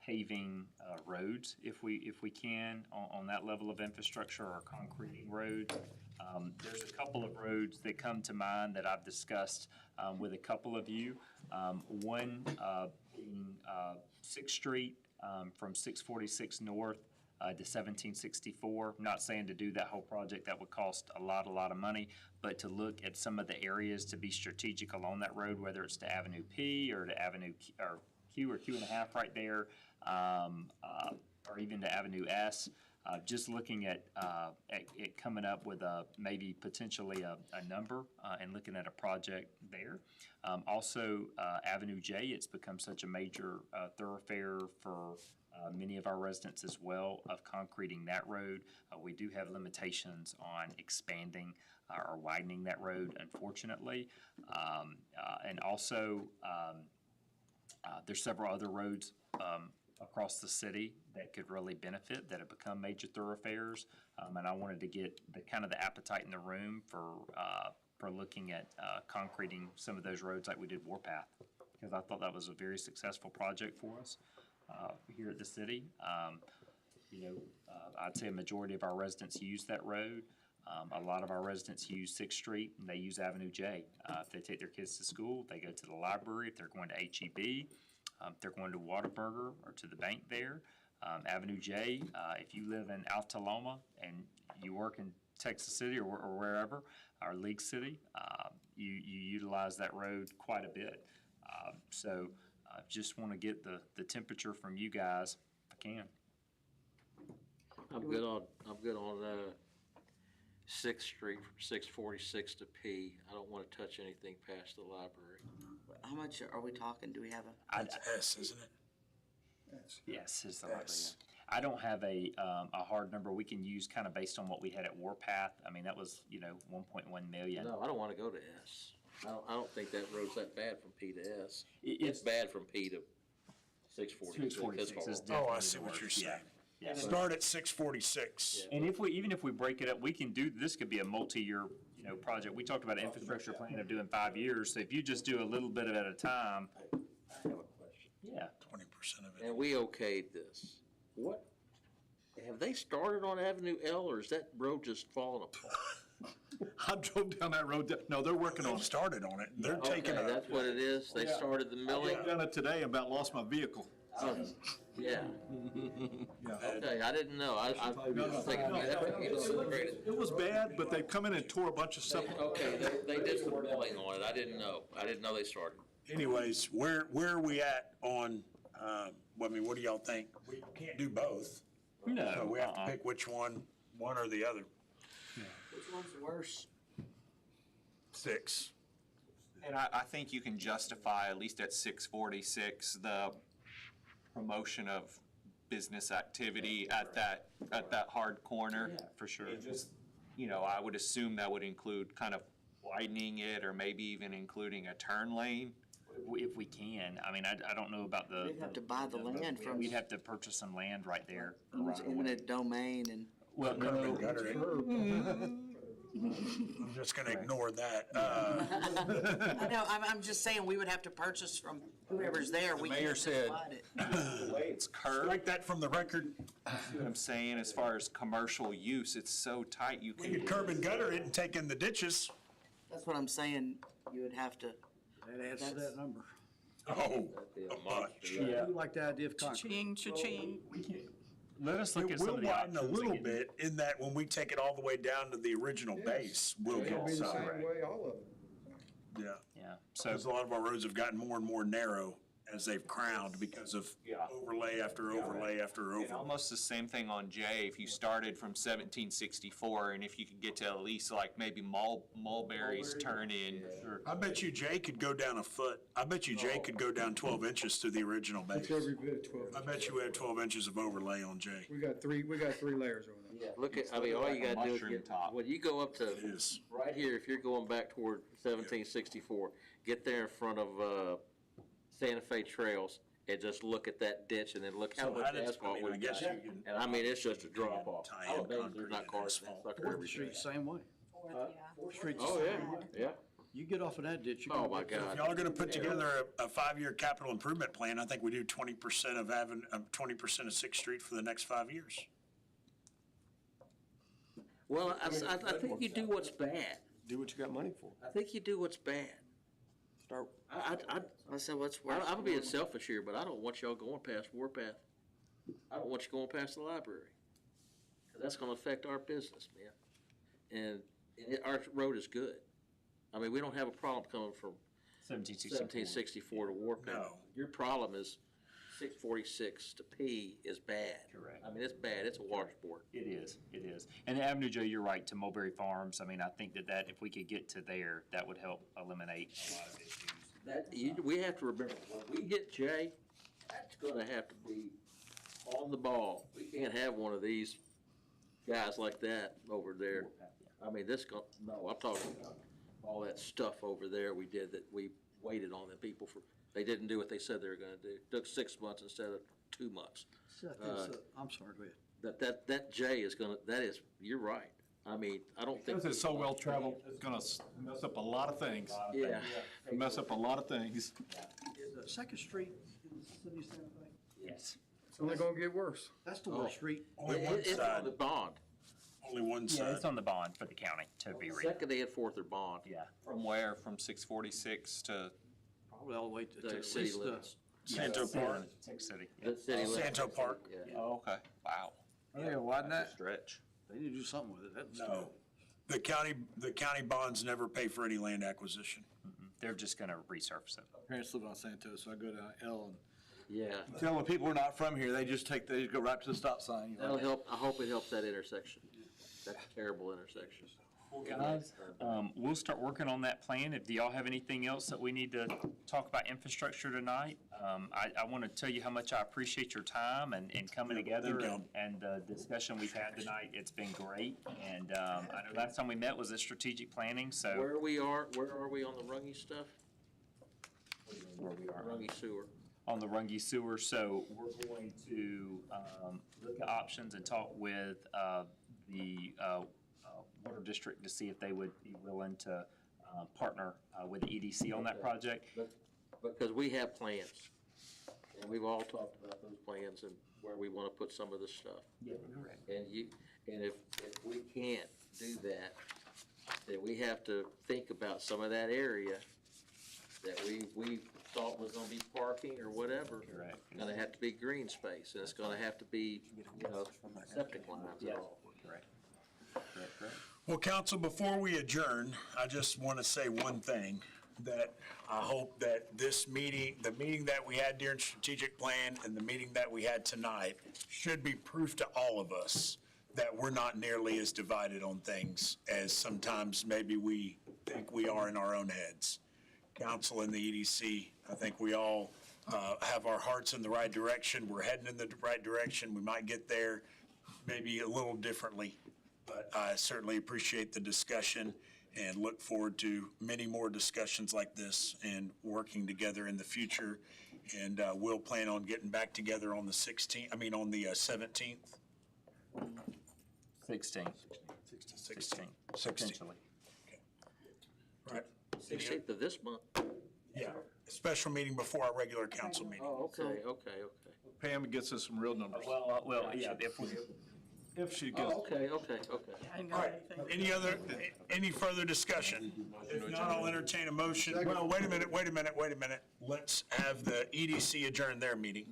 paving roads, if we can, on that level of infrastructure, or concreting roads. There's a couple of roads that come to mind that I've discussed with a couple of you. One being 6th Street from 646 North to 1764. I'm not saying to do that whole project, that would cost a lot of money, but to look at some of the areas to be strategic along that road, whether it's to Avenue P or to Avenue Q or Q&a-half right there, or even to Avenue S. Just looking at it coming up with maybe potentially a number and looking at a project there. Also, Avenue J, it's become such a major thoroughfare for many of our residents as well, of concreting that road. We do have limitations on expanding or widening that road, unfortunately. And also, there's several other roads across the city that could really benefit, that have become major thoroughfares. And I wanted to get the appetite in the room for looking at concreting some of those roads like we did Warpath, because I thought that was a very successful project for us here at the city. I'd say a majority of our residents use that road. A lot of our residents use 6th Street, and they use Avenue J. If they take their kids to school, they go to the library. If they're going to HEB, if they're going to Whataburger or to the bank there. Avenue J, if you live in Altaloma and you work in Texas City or wherever, or League City, you utilize that road quite a bit. So just want to get the temperature from you guys if I can. I'm good on 6th Street from 646 to P. I don't want to touch anything past the library. How much are we talking? Do we have a? That's S, isn't it? Yes, it's the library. I don't have a hard number. We can use kind of based on what we had at Warpath. I mean, that was, 1.1 million. No, I don't want to go to S. I don't think that road's that bad from P to S. It's bad from P to 646. 646 is Oh, I definitely see the what worst. you're saying. Yeah. Start at 646. And even if we break it up, we can do, this could be a multi-year, project. We talked about an infrastructure plan of doing 5 years. So if you just do a little bit at a time. Yeah. 20% of it. And we okayed this. What? Have they started on Avenue L, or is that road just falling apart? I drove down that road, no, they're working on They've it. stared on it. They're taking Okay, a. that's what it is? They started the I milling? drove down it today and about lost my vehicle. Yeah. Okay, I didn't know. I was thinking, man, that would be celebrated. It was bad, but they come in and tore a bunch of stuff. Okay, they did some milling on it. I didn't know. I didn't know they started. Anyways, where are we at on, what do y'all think? We can't do both. No. So we have to pick which one or the other. Which one's worse? 6. And I think you can justify, at least at 646, the promotion of business activity at that hard corner. For sure. It just, I would assume that would include kind of widening it or maybe even including a turn lane? If we can, I mean, I don't know about the. We'd have to buy the land from- We'd have to purchase some land right there. It's eminent domain and. Well, Curb and no, gutter it. I'm just gonna ignore that. I know, I'm just saying, we would have to purchase from whoever's there. We mayor can't said- divide it. The way it's curved, Strike that from the record. see what I'm saying, as far as commercial use, it's so tight you We can. could curb and gutter it and take in the ditches. That's what I'm saying, you would have to. That adds to that number. Oh, I do like the idea of concrete. Cha-ching, cha-ching. let us look it at some will of the widen options. a little again. bit in that when we take it all the way down to the original base, we'll It'll get be the some. same way, all of it. Yeah. Yeah, so, Because a lot of our roads have gotten more and more narrow as they've crowned because of overlay after overlay after And overlay. almost the same thing on J, if you started from 1764, and if you could get to at least like maybe Mulberry's turn in. I bet you Jay could go down a foot. I bet you Jay could go down 12 inches to the original base. It's every bit of 12. I bet you we have 12 inches of overlay on Jay. We got three layers over there. Look at, I mean, all you gotta do is Mushroom get, top. when you go up to, It is. right here, if you're going back toward 1764, get there in front of, Santa Fe Trails and just look at that ditch and then look how So much how does- asphalt I we've guess got. you can- And I mean, it's just a drop off. Tie I in don't know, concrete there's not and cars in that asphalt. sucker Fourth every Street, day. same way. Fourth Street's the Oh, same yeah, way. yeah. You get off of that ditch, you Oh, can my get- If God. y'all are gonna put together a 5-year capital improvement plan, I think we do 20% of 20% of Sixth Street for the next 5 years. Well, I think you do what's bad. Do what you got money for. I think you do what's bad. Start. I said, what's worse? I'm being selfish here, but I don't want y'all going past Warpath. I don't want you going past the library. 'Cause that's gonna affect our business, man. And our road is good. I mean, we don't have a problem coming from 1764 to Warpath. No. Your problem is 646 to P is bad. Correct. I mean, it's bad. It's a washboard. it is, it is. And Avenue J, you're right, to Mulberry Farms, I mean, I think that if we could get to there, that would help eliminate a lot of issues. We have to remember, when we get Jay, that's gonna have to be on the ball. We can't have one of these guys like that over there. I mean, no, I'm talking about all that stuff over there we did that we waited on the people for, they didn't do what they said they were gonna do. Took 6 months instead of 2 months. I'm sorry, go ahead. That Jay is gonna, you're right. I mean, I don't think. Because it's so well traveled, it's gonna mess up a lot of things. Yeah. Mess up a lot of things. Is Second Street in the city of Santa Fe? Yes. It's only gonna get worse. That's the worst street. Only one It's on side, the bond. only one Yeah, side. it's on the bond for the county to be read. Second and fourth are bond. Yeah. From where? From 646 to, Probably all the way to The at city least, limits. Santo Park, Six City. yeah. The city limits. Santo Park. Yeah. oh, okay, wow. Are they gonna widen that? Stretch. They need to do something with it. That's No. The county bonds never pay for any land acquisition. They're just gonna resurface it. Parents live on Santos, so I go to L and Yeah. tell the people who are not from here, they just go right to the stop sign. you know. That'll help, I hope it helps that intersection. That's a terrible intersection. Guys, we'll start working on that plan. Do y'all have anything else that we need to talk about infrastructure tonight? I want to tell you how much I appreciate your time and coming together and the discussion we've had tonight. It's been great. And I know last time we met was a strategic planning, so. Where are we on the Rungy stuff? Where we are. Rungy sewer. On the Rungy Sewer, so we're going to look at options and talk with the Water District to see if they would be willing to partner with the EDC on that project. Because we have plans. And we've all talked about those plans and where we want to put some of this stuff. Yeah, correct. And if we can't do that, then we have to think about some of that area that we thought was gonna be parking or whatever. Correct. Gonna have to be green space, and it's gonna have to be, septic lines and all. Correct. Correct. Well, council, before we adjourn, I just want to say one thing, that I hope that this meeting, the meeting that we had during strategic plan and the meeting that we had tonight should be proof to all of us that we're not nearly as divided on things as sometimes maybe we think we are in our own heads. Council and the EDC, I think we all have our hearts in the right direction. We're heading in the right direction. We might get there maybe a little differently, but I certainly appreciate the discussion. and look forward to many more discussions like this and working together in the future. And we'll plan on getting back together on the 17th. 16. 16. Potentially. Right. 16th of this month? Yeah, a special meeting before our regular council meeting. Oh, okay, okay. Pam gets us some real numbers. Well, yeah, If she gets. Okay. I ain't All got right, anything. any further discussion? If not, I'll entertain a motion. Well, wait a minute. Let's have the EDC adjourn their meeting.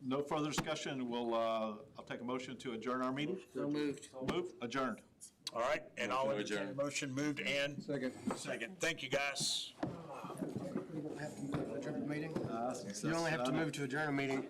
No further discussion. I'll take a motion to adjourn our meeting. So moved. Move, adjourned. All right, and I'll Motion to entertain a adjourn. motion moved and second. Thank you, guys. You only have to move to adjourn a meeting.